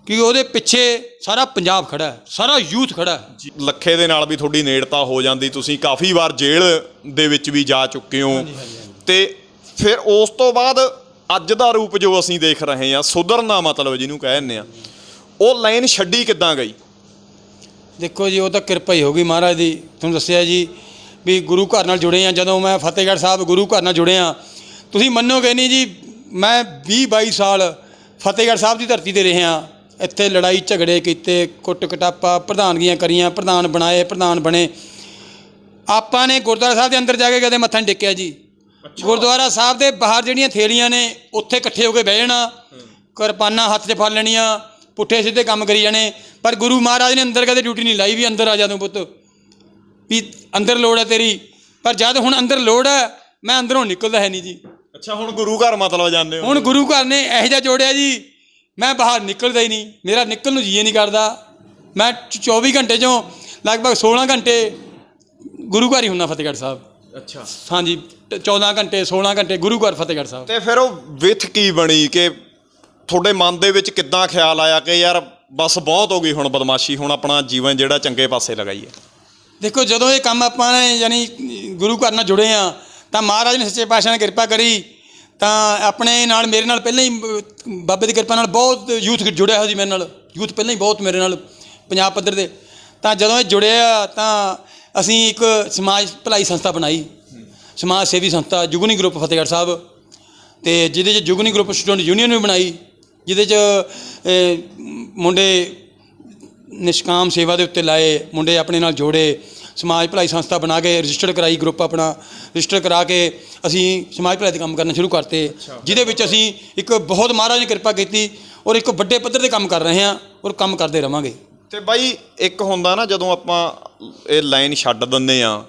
S2: ਕਿਉਂਕਿ ਉਹਦੇ ਪਿੱਛੇ ਸਾਰਾ ਪੰਜਾਬ ਖੜ੍ਹਾ ਹੈ, ਸਾਰਾ ਯੂਥ ਖੜ੍ਹਾ ਹੈ।
S1: ਲੱਖੇ ਦੇ ਨਾਲ ਵੀ ਤੁਹਾਡੀ ਨੇੜਤਾ ਹੋ ਜਾਂਦੀ, ਤੁਸੀਂ ਕਾਫੀ ਵਾਰ ਜੇਲ੍ਹ ਦੇ ਵਿੱਚ ਵੀ ਜਾ ਚੁੱਕੇ ਹੋ, ਅਤੇ ਫਿਰ ਉਸ ਤੋਂ ਬਾਅਦ ਅੱਜ ਦਾ ਰੂਪ ਜੋ ਅਸੀਂ ਦੇਖ ਰਹੇ ਹਾਂ, ਸੁਧਰਨਾ ਮਤਲਬ ਜਿਹਨੂੰ ਕਹਿ ਦਿੰਦੇ ਹਾਂ, ਉਹ ਲਾਈਨ ਛੱਡੀ ਕਿੱਦਾਂ ਗਈ?
S2: ਦੇਖੋ ਜੀ, ਉਹ ਤਾਂ ਕਿਰਪਾ ਹੀ ਹੋ ਗਈ ਮਹਾਰਾਜ ਦੀ। ਤੁਹਾਨੂੰ ਦੱਸਿਆ ਜੀ ਵੀ ਗੁਰੂ ਘਰ ਨਾਲ ਜੁੜੇ ਹਾਂ। ਜਦੋਂ ਮੈਂ ਫਤਿਹਗੜ੍ਹ ਸਾਹਿਬ ਗੁਰੂ ਘਰ ਨਾਲ ਜੁੜਿਆ, ਤੁਸੀਂ ਮੰਨੋਗੇ ਨਹੀਂ ਜੀ, ਮੈਂ 20-22 ਸਾਲ ਫਤਿਹਗੜ੍ਹ ਸਾਹਿਬ ਦੀ ਧਰਤੀ 'ਤੇ ਰਿਹਾ। ਇੱਥੇ ਲੜਾਈ ਝਗੜੇ ਕੀਤੇ, ਕੁੱਟ ਕਟਾਪਾ, ਪ੍ਰਧਾਨਗੀਆਂ ਕਰੀਆਂ, ਪ੍ਰਧਾਨ ਬਣਾਏ, ਪ੍ਰਧਾਨ ਬਣੇ। ਆਪਾਂ ਨੇ ਗੁਰਦੁਆਰਾ ਸਾਹਿਬ ਦੇ ਅੰਦਰ ਜਾ ਕੇ ਕਦੇ ਮੱਥਾ ਨਹੀਂ ਟੇਕਿਆ ਜੀ। ਗੁਰਦੁਆਰਾ ਸਾਹਿਬ ਦੇ ਬਾਹਰ ਜਿਹੜੀਆਂ ਥੇਲੀਆਂ ਨੇ, ਉੱਥੇ ਇਕੱਠੇ ਹੋ ਕੇ ਬਹਿ ਜਾਣਾ, ਕਿਰਪਾਨਾਂ ਹੱਥ 'ਚ ਫੜ ਲੈਣੀਆਂ, ਪੁੱਠੇ ਸਿੱਧੇ ਕੰਮ ਕਰੀ ਜਾਣੇ। ਪਰ ਗੁਰੂ ਮਹਾਰਾਜ ਨੇ ਅੰਦਰ ਕਦੇ ਡਿਊਟੀ ਨਹੀਂ ਲਾਈ ਵੀ ਅੰਦਰ ਆ ਜਾ ਤੂੰ ਪੁੱਤ, ਵੀ ਅੰਦਰ ਲੋੜ ਹੈ ਤੇਰੀ। ਪਰ ਜਦ ਹੁਣ ਅੰਦਰ ਲੋੜ ਹੈ, ਮੈਂ ਅੰਦਰੋਂ ਨਿਕਲਦਾ ਹੈ ਨਹੀਂ ਜੀ।
S1: ਅੱਛਾ, ਹੁਣ ਗੁਰੂ ਘਰ ਮਤਲਬ ਜਾਂਦੇ ਹੋ?
S2: ਹੁਣ ਗੁਰੂ ਘਰ ਨੇ ਇਹੋ ਜਿਹਾ ਜੋੜਿਆ ਜੀ, ਮੈਂ ਬਾਹਰ ਨਿਕਲਦਾ ਹੀ ਨਹੀਂ, ਮੇਰਾ ਨਿਕਲਣ ਨੂੰ ਜੀਅ ਨਹੀਂ ਕਰਦਾ। ਮੈਂ 24 ਘੰਟੇ 'ਚੋਂ ਲਗਭਗ 16 ਘੰਟੇ ਗੁਰੂ ਘਰ ਹੀ ਹੁੰਦਾ ਫਤਿਹਗੜ੍ਹ ਸਾਹਿਬ।
S1: ਅੱਛਾ,
S2: ਹਾਂਜੀ, 14 ਘੰਟੇ 16 ਘੰਟੇ ਗੁਰੂ ਘਰ ਫਤਿਹਗੜ੍ਹ ਸਾਹਿਬ।
S1: ਅਤੇ ਫਿਰ ਉਹ ਵਿੱਥ ਕੀ ਬਣੀ ਕਿ ਤੁਹਾਡੇ ਮਨ ਦੇ ਵਿੱਚ ਕਿੱਦਾਂ ਖਿਆਲ ਆਇਆ ਕਿ ਯਾਰ ਬਸ ਬਹੁਤ ਹੋ ਗਈ ਹੁਣ ਬਦਮਾਸ਼ੀ, ਹੁਣ ਆਪਣਾ ਜੀਵਨ ਜਿਹੜਾ ਚੰਗੇ ਪਾਸੇ ਲਗਾਈਏ?
S2: ਦੇਖੋ, ਜਦੋਂ ਇਹ ਕੰਮ ਆਪਾਂ ਨੇ ਯਾਨੀ ਗੁਰੂ ਘਰ ਨਾਲ ਜੁੜੇ ਹਾਂ, ਤਾਂ ਮਹਾਰਾਜ ਨੇ ਸੱਚੇ ਪਾਤਸ਼ਾਹ ਨੇ ਕਿਰਪਾ ਕਰੀ, ਤਾਂ ਆਪਣੇ ਨਾਲ ਮੇਰੇ ਨਾਲ ਪਹਿਲਾਂ ਹੀ ਬਾਬੇ ਦੀ ਕਿਰਪਾ ਨਾਲ ਬਹੁਤ ਯੂਥ ਜੁੜਿਆ ਹੋਇਆ ਸੀ ਮੇਰੇ ਨਾਲ। ਯੂਥ ਪਹਿਲਾਂ ਹੀ ਬਹੁਤ ਮੇਰੇ ਨਾਲ ਪੰਜਾਬ ਪੱਧਰ 'ਤੇ। ਤਾਂ ਜਦੋਂ ਇਹ ਜੁੜਿਆ ਤਾਂ ਅਸੀਂ ਇੱਕ ਸਮਾਜ ਭਲਾਈ ਸੰਸਥਾ ਬਣਾਈ, ਸਮਾਜ ਸੇਵੀ ਸੰਸਥਾ ਜੁਗਨੀ ਗਰੁੱਪ ਫਤਿਹਗੜ੍ਹ ਸਾਹਿਬ, ਅਤੇ ਜਿਹਦੇ 'ਚ ਜੁਗਨੀ ਗਰੁੱਪ ਸਟੂਡੈਂਟ ਯੂਨੀਅਨ ਵੀ ਬਣਾਈ, ਜਿਹਦੇ 'ਚ ਮੁੰਡੇ ਨਿਸ਼ਕਾਮ ਸੇਵਾ ਦੇ ਉੱਤੇ ਲਾਏ, ਮੁੰਡੇ ਆਪਣੇ ਨਾਲ ਜੋੜੇ, ਸਮਾਜ ਭਲਾਈ ਸੰਸਥਾ ਬਣਾ ਕੇ ਰਜਿਸਟਰਡ ਕਰਾਈ, ਗਰੁੱਪ ਆਪਣਾ ਰਜਿਸਟਰ ਕਰਾ ਕੇ ਅਸੀਂ ਸਮਾਜ ਭਲਾਈ ਦੇ ਕੰਮ ਕਰਨਾ ਸ਼ੁਰੂ ਕਰਤੇ, ਜਿਹਦੇ ਵਿੱਚ ਅਸੀਂ ਇੱਕ ਬਹੁਤ ਮਹਾਰਾਜ ਨੇ ਕਿਰਪਾ ਕੀਤੀ, ਔਰ ਇੱਕ ਵੱਡੇ ਪੱਧਰ 'ਤੇ ਕੰਮ ਕਰ ਰਹੇ ਹਾਂ, ਔਰ ਕੰਮ ਕਰਦੇ ਰਹਾਂਗੇ।
S1: ਅਤੇ ਬਾਈ, ਇੱਕ ਹੁੰਦਾ ਨਾ ਜਦੋਂ ਆਪਾਂ ਇਹ ਲਾਈਨ ਛੱਡ ਦਿੰਦੇ ਹਾਂ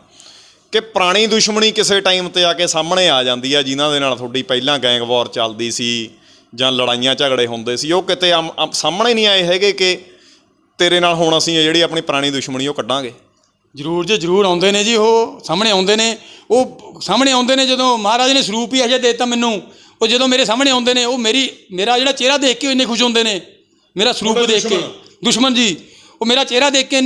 S1: ਕਿ ਪੁਰਾਣੀ ਦੁਸ਼ਮਣੀ ਕਿਸੇ ਟਾਈਮ 'ਤੇ ਆ ਕੇ ਸਾਹਮਣੇ ਆ ਜਾਂਦੀ ਆ, ਜਿਨ੍ਹਾਂ ਦੇ ਨਾਲ ਤੁਹਾਡੀ ਪਹਿਲਾਂ ਗੈਂਗ ਵਾਰ ਚੱਲਦੀ ਸੀ ਜਾਂ ਲੜਾਈਆਂ ਝਗੜੇ ਹੁੰਦੇ ਸੀ, ਉਹ ਕਿਤੇ ਸਾਹਮਣੇ ਨਹੀਂ ਆਏ ਹੈਗੇ ਕਿ ਤੇਰੇ ਨਾਲ ਹੁਣ ਅਸੀਂ ਜਿਹੜੀ ਆਪਣੀ ਪੁਰਾਣੀ ਦੁਸ਼ਮਣੀ ਉਹ ਕੱਢਾਂਗੇ?
S2: ਜ਼ਰੂਰ ਜੀ, ਜ਼ਰੂਰ ਆਉਂਦੇ ਨੇ ਜੀ, ਉਹ ਸਾਹਮਣੇ ਆਉਂਦੇ ਨੇ। ਉਹ ਸਾਹਮਣੇ ਆਉਂਦੇ ਨੇ ਜਦੋਂ ਮਹਾਰਾਜ ਨੇ ਸਰੂਪ ਹੀ ਇਹੋ ਜਿਹਾ ਦੇ ਦਿੱਤਾ ਮੈਨੂੰ, ਉਹ ਜਦੋਂ ਮੇਰੇ ਸਾਹਮਣੇ ਆਉਂਦੇ ਨੇ ਉਹ ਮੇਰਾ ਜਿਹੜਾ ਚਿਹਰਾ ਦੇਖ ਕੇ ਇੰਨੇ ਖੁਸ਼ ਹੁੰਦੇ ਨੇ, ਮੇਰਾ ਸਰੂਪ ਦੇਖ ਕੇ। ਦੁਸ਼ਮਣ ਜੀ, ਉਹ ਮੇਰਾ ਚਿਹਰਾ ਦੇਖ ਕੇ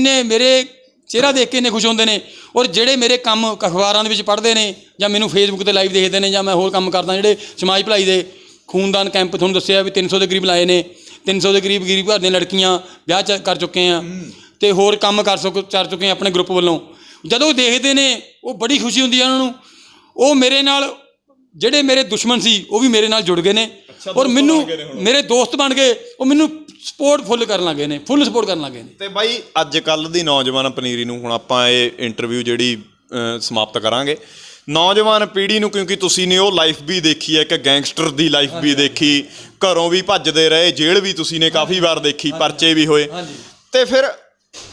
S2: ਇੰਨੇ ਖੁਸ਼ ਹੁੰਦੇ ਨੇ। ਔਰ ਜਿਹੜੇ ਮੇਰੇ ਕੰਮ ਅਖਬਾਰਾਂ ਦੇ ਵਿੱਚ ਪੜ੍ਹਦੇ ਨੇ ਜਾਂ ਮੈਨੂੰ ਫੇਸਬੁੱਕ 'ਤੇ ਲਾਈਵ ਦੇਖਦੇ ਨੇ ਜਾਂ ਮੈਂ ਹੋਰ ਕੰਮ ਕਰਦਾ, ਜਿਹੜੇ ਸਮਾਜ ਭਲਾਈ ਦੇ ਖੂਨਦਾਨ ਕੈਂਪ ਤੁਹਾਨੂੰ ਦੱਸਿਆ ਵੀ 300 ਦੇ ਕਰੀਬ ਲਾਏ ਨੇ, 300 ਦੇ ਕਰੀਬ ਗਰੀਬ ਘਰ ਦੀਆਂ ਲੜਕੀਆਂ ਵਿਆਹ ਕਰ ਚੁੱਕੇ ਹਾਂ ਅਤੇ ਹੋਰ ਕੰਮ ਕਰ ਚੁੱਕੇ ਹਾਂ ਆਪਣੇ ਗਰੁੱਪ ਵੱਲੋਂ। ਜਦੋਂ ਦੇਖਦੇ ਨੇ ਉਹ ਬੜੀ ਖੁਸ਼ੀ ਹੁੰਦੀ ਹੈ ਉਹਨਾਂ ਨੂੰ। ਉਹ ਮੇਰੇ ਨਾਲ ਜਿਹੜੇ ਮੇਰੇ ਦੁਸ਼ਮਣ ਸੀ ਉਹ ਵੀ ਮੇਰੇ ਨਾਲ ਜੁੜ ਗਏ ਨੇ ਔਰ ਮੈਨੂੰ ਮੇਰੇ ਦੋਸਤ ਬਣ ਗਏ। ਉਹ ਮੈਨੂੰ ਸਪੋਰਟ ਫੁੱਲ ਕਰਨ ਲੱਗੇ ਨੇ, ਫੁੱਲ ਸਪੋਰਟ ਕਰਨ ਲੱਗੇ ਨੇ।
S1: ਤੇ ਬਾਈ ਅੱਜ ਕੱਲ੍ਹ ਦੀ ਨੌਜਵਾਨ ਪਨੀਰੀ ਨੂੰ ਹੁਣ ਆਪਾਂ ਇਹ ਇੰਟਰਵਿਊ ਜਿਹੜੀ ਸਮਾਪਤ ਕਰਾਂਗੇ, ਨੌਜਵਾਨ ਪੀੜ੍ਹੀ ਨੂੰ, ਕਿਉਂਕਿ ਤੁਸੀਂ ਨੇ ਉਹ ਲਾਈਫ ਵੀ ਦੇਖੀ ਹੈ ਕਿ ਗੈਂਗਸਟਰ ਦੀ ਲਾਈਫ ਵੀ ਦੇਖੀ, ਘਰੋਂ ਵੀ ਭੱਜਦੇ ਰਹੇ, ਜੇਲ੍ਹ ਵੀ ਤੁਸੀਂ ਨੇ ਕਾਫੀ ਵਾਰ ਦੇਖੀ, ਪਰਚੇ ਵੀ ਹੋਏ, ਤੇ ਫਿਰ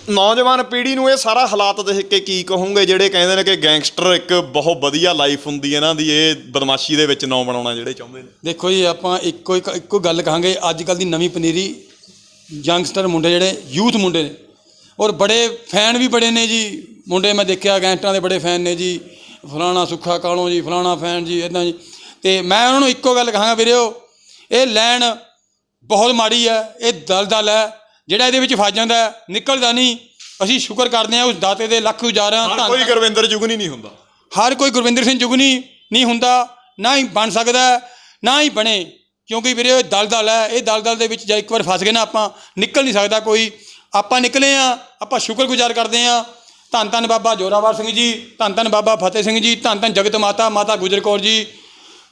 S1: ਨੌਜਵਾਨ ਪੀੜ੍ਹੀ ਨੂੰ ਇਹ ਸਾਰਾ ਹਾਲਾਤ ਦੇਖ ਕੇ ਕੀ ਕਹੋਗੇ ਜਿਹੜੇ ਕਹਿੰਦੇ ਨੇ ਕਿ ਗੈਂਗਸਟਰ ਇੱਕ ਬਹੁਤ ਵਧੀਆ ਲਾਈਫ ਹੁੰਦੀ ਇਹਨਾਂ ਦੀ, ਇਹ ਬਦਮਾਸ਼ੀ ਦੇ ਵਿੱਚ ਨਾਂ ਬਣਾਉਣਾ ਜਿਹੜੇ ਚਾਹੁੰਦੇ ਨੇ?
S2: ਦੇਖੋ ਜੀ, ਆਪਾਂ ਇੱਕੋ ਗੱਲ ਕਹਾਂਗੇ, ਅੱਜ ਕੱਲ੍ਹ ਦੀ ਨਵੀਂ ਪਨੀਰੀ ਯੰਗਸਟਰ ਮੁੰਡੇ ਜਿਹੜੇ ਯੂਥ ਮੁੰਡੇ ਨੇ ਔਰ ਬੜੇ ਫੈਨ ਵੀ ਬੜੇ ਨੇ ਜੀ ਮੁੰਡੇ, ਮੈਂ ਦੇਖਿਆ ਗੈਂਗਸਟਰਾਂ ਦੇ ਬੜੇ ਫੈਨ ਨੇ ਜੀ, ਫਲਾਣਾ ਸੁੱਖਾ ਕਾਲੋਂ ਜੀ, ਫਲਾਣਾ ਫੈਨ ਜੀ, ਇੱਦਾਂ ਜੀ। ਅਤੇ ਮੈਂ ਉਹਨਾਂ ਨੂੰ ਇੱਕੋ ਗੱਲ ਕਹਾਂਗਾ, ਵੀਰਿਓ ਇਹ ਲਾਈਨ ਬਹੁਤ ਮਾੜੀ ਹੈ, ਇਹ ਦਲਦਲ ਹੈ, ਜਿਹੜਾ ਇਹਦੇ ਵਿੱਚ ਫਸ ਜਾਂਦਾ ਨਿਕਲਦਾ ਨਹੀਂ। ਅਸੀਂ ਸ਼ੁਕਰ ਕਰਦੇ ਹਾਂ ਉਸ ਦਾਤੇ ਦੇ ਲੱਖ ਉਜਾਰਾਂ।
S1: ਹਰ ਕੋਈ ਗੁਰਵਿੰਦਰ ਜੁਗਨੀ ਨਹੀਂ ਹੁੰਦਾ,
S2: ਹਰ ਕੋਈ ਗੁਰਵਿੰਦਰ ਸਿੰਘ ਜੁਗਨੀ ਨਹੀਂ ਹੁੰਦਾ, ਨਾ ਹੀ ਬਣ ਸਕਦਾ, ਨਾ ਹੀ ਬਣੇ, ਕਿਉਂਕਿ ਵੀਰੇ ਇਹ ਦਲਦਲ ਹੈ। ਇਹ ਦਲਦਲ ਦੇ ਵਿੱਚ ਜੇ ਇੱਕ ਵਾਰ ਫਸ ਗਏ ਨਾ, ਆਪਾਂ ਨਿਕਲ ਨਹੀਂ ਸਕਦਾ ਕੋਈ। ਆਪਾਂ ਨਿਕਲੇ ਹਾਂ, ਆਪਾਂ ਸ਼ੁਕਰਗੁਜ਼ਾਰ ਕਰਦੇ ਹਾਂ। ਧੰਨ ਧੰਨ ਬਾਬਾ ਜ਼ੋਰਾਵਰ ਸਿੰਘ ਜੀ, ਧੰਨ ਧੰਨ ਬਾਬਾ ਫਤਿਹ ਸਿੰਘ ਜੀ, ਧੰਨ ਧੰਨ ਜਗਤ ਮਾਤਾ ਗੁਜਰ ਕੌਰ ਜੀ,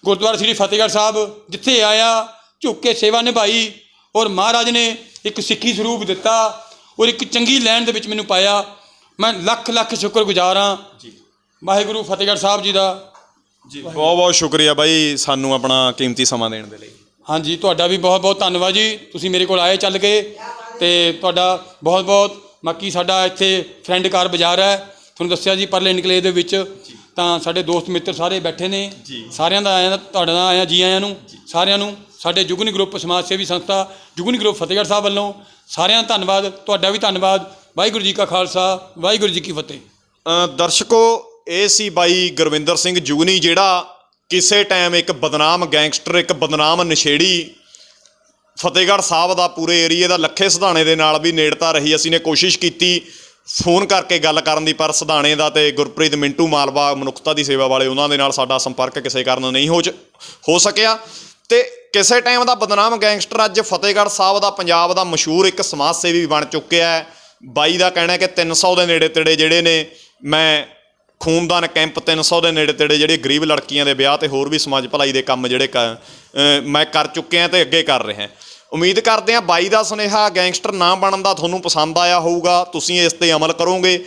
S2: ਗੁਰਦੁਆਰਾ ਸ੍ਰੀ ਫਤਿਹਗੜ੍ਹ ਸਾਹਿਬ, ਜਿੱਥੇ ਆਇਆ ਝੁੱਕ ਕੇ ਸੇਵਾ ਨਿਭਾਈ ਔਰ ਮਹਾਰਾਜ ਨੇ ਇੱਕ ਸਿੱਖੀ ਸਰੂਪ ਦਿੱਤਾ ਔਰ ਇੱਕ ਚੰਗੀ ਲਾਈਨ ਦੇ ਵਿੱਚ ਮੈਨੂੰ ਪਾਇਆ। ਮੈਂ ਲੱਖ ਲੱਖ ਸ਼ੁਕਰਗੁਜ਼ਾਰ ਹਾਂ ਵਾਹਿਗੁਰੂ ਫਤਿਹਗੜ੍ਹ ਸਾਹਿਬ ਜੀ ਦਾ।
S1: ਜੀ ਬਹੁਤ ਬਹੁਤ ਸ਼ੁਕਰੀਆ ਬਾਈ, ਸਾਨੂੰ ਆਪਣਾ ਕੀਮਤੀ ਸਮਾਂ ਦੇਣ ਦੇ ਲਈ।
S2: ਹਾਂਜੀ, ਤੁਹਾਡਾ ਵੀ ਬਹੁਤ ਬਹੁਤ ਧੰਨਵਾਦ ਜੀ, ਤੁਸੀਂ ਮੇਰੇ ਕੋਲ ਆਏ ਚੱਲ ਕੇ, ਅਤੇ ਤੁਹਾਡਾ ਬਹੁਤ ਬਹੁਤ। ਬਾਕੀ ਸਾਡਾ ਇੱਥੇ ਫਰੈਂਡ ਕਾਰ ਬਾਜ਼ਾਰ ਹੈ, ਤੁਹਾਨੂੰ ਦੱਸਿਆ ਜੀ, ਪਰਲੇ ਨਿਕਲੇ ਦੇ ਵਿੱਚ। ਤਾਂ ਸਾਡੇ ਦੋਸਤ ਮਿੱਤਰ ਸਾਰੇ ਬੈਠੇ ਨੇ, ਸਾਰਿਆਂ ਦਾ ਆਇਆ, ਤੁਹਾਡਾ ਦਾ ਆਇਆ, ਜੀ ਆਇਆਂ ਨੂੰ ਸਾਰਿਆਂ ਨੂੰ। ਸਾਡੇ ਜੁਗਨੀ ਗਰੁੱਪ ਸਮਾਜ ਸੇਵੀ ਸੰਸਥਾ ਜੁਗਨੀ ਗਰੁੱਪ ਫਤਿਹਗੜ੍ਹ ਸਾਹਿਬ ਵੱਲੋਂ ਸਾਰਿਆਂ ਦਾ ਧੰਨਵਾਦ, ਤੁਹਾਡਾ ਵੀ ਧੰਨਵਾਦ। ਵਾਹਿਗੁਰੂ ਜੀ ਕਾ ਖਾਲਸਾ, ਵਾਹਿਗੁਰੂ ਜੀ ਕੀ ਫਤਿਹ।
S1: ਦਰਸ਼ਕੋ, ਇਹ ਸੀ ਬਾਈ ਗੁਰਵਿੰਦਰ ਸਿੰਘ ਜੁਗਨੀ, ਜਿਹੜਾ ਕਿਸੇ ਟਾਈਮ ਇੱਕ ਬਦਨਾਮ ਗੈਂਗਸਟਰ, ਇੱਕ ਬਦਨਾਮ ਨਸ਼ੇੜੀ, ਫਤਿਹਗੜ੍ਹ ਸਾਹਿਬ ਦਾ ਪੂਰੇ ਏਰੀਏ ਦਾ ਲੱਖੇ ਸਿਧਾਣੇ ਦੇ ਨਾਲ ਵੀ ਨੇੜਤਾ ਰਹੀ। ਅਸੀਂ ਨੇ ਕੋਸ਼ਿਸ਼ ਕੀਤੀ ਫੋਨ ਕਰਕੇ ਗੱਲ ਕਰਨ ਦੀ, ਪਰ ਸਿਧਾਣੇ ਦਾ ਅਤੇ ਗੁਰਪ੍ਰੀਤ ਮਿੰਟੂ ਮਾਲਵਾ ਮਨੁੱਖਤਾ ਦੀ ਸੇਵਾ ਵਾਲੇ, ਉਹਨਾਂ ਦੇ ਨਾਲ ਸਾਡਾ ਸੰਪਰਕ ਕਿਸੇ ਕਾਰਨ ਨਹੀਂ ਹੋ ਸਕਿਆ। ਅਤੇ ਕਿਸੇ ਟਾਈਮ ਦਾ ਬਦਨਾਮ ਗੈਂਗਸਟਰ ਅੱਜ ਫਤਿਹਗੜ੍ਹ ਸਾਹਿਬ ਦਾ, ਪੰਜਾਬ ਦਾ ਮਸ਼ਹੂਰ ਇੱਕ ਸਮਾਜ ਸੇਵੀ ਬਣ ਚੁੱਕਿਆ ਹੈ। ਬਾਈ ਦਾ ਕਹਿਣਾ ਕਿ 300 ਦੇ ਨੇੜੇ ਤੇੜੇ ਜਿਹੜੇ ਨੇ, ਮੈਂ ਖੂਨਦਾਨ ਕੈਂਪ 300 ਦੇ ਨੇੜੇ ਤੇੜੇ ਜਿਹੜੇ ਗਰੀਬ ਲੜਕੀਆਂ ਦੇ ਵਿਆਹ ਅਤੇ ਹੋਰ ਵੀ ਸਮਾਜ ਭਲਾਈ ਦੇ ਕੰਮ ਜਿਹੜੇ ਮੈਂ ਕਰ ਚੁੱਕਿਆ ਅਤੇ ਅੱਗੇ ਕਰ ਰਿਹਾ। ਉਮੀਦ ਕਰਦੇ ਹਾਂ ਬਾਈ ਦਾ ਸੁਨੇਹਾ ਗੈਂਗਸਟਰ ਨਾ ਬਣਨ ਦਾ ਤੁਹਾਨੂੰ ਪਸੰਦ ਆਇਆ ਹੋਊਗਾ, ਤੁਸੀਂ ਇਸ 'ਤੇ ਅਮਲ ਕਰੋਗੇ।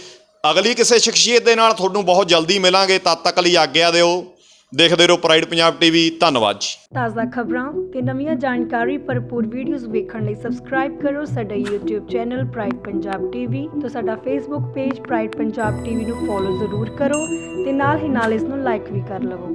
S1: ਅਗਲੀ ਕਿਸੇ ਸ਼ਖਸੀਅਤ ਦੇ ਨਾਲ ਤੁਹਾਨੂੰ ਬਹੁਤ ਜਲਦੀ ਮਿਲਾਂਗੇ, ਤਦ ਤੱਕ ਲਈ ਆਗਿਆ ਦਿਓ। ਦੇਖਦੇ ਰਹੋ ਪ੍ਰਾਈਡ ਪੰਜਾਬ ਟੀਵੀ। ਧੰਨਵਾਦ ਜੀ।
S3: ਤਾਜ਼ਾ ਖਬਰਾਂ ਤੇ ਨਵੀਆਂ ਜਾਣਕਾਰੀ ਭਰਪੂਰ ਵੀਡੀਓਜ਼ ਵੇਖਣ ਲਈ ਸਬਸਕ੍ਰਾਈਬ ਕਰੋ ਸਾਡਾ YouTube channel pride Punjab TV ਤੇ ਸਾਡਾ Facebook page pride Punjab TV ਨੂੰ ਫੋਲੋ ਜ਼ਰੂਰ ਕਰੋ ਤੇ ਨਾਲ ਹੀ ਨਾਲ ਇਸ ਨੂੰ ਲਾਈਕ ਵੀ ਕਰ ਲਵੋ।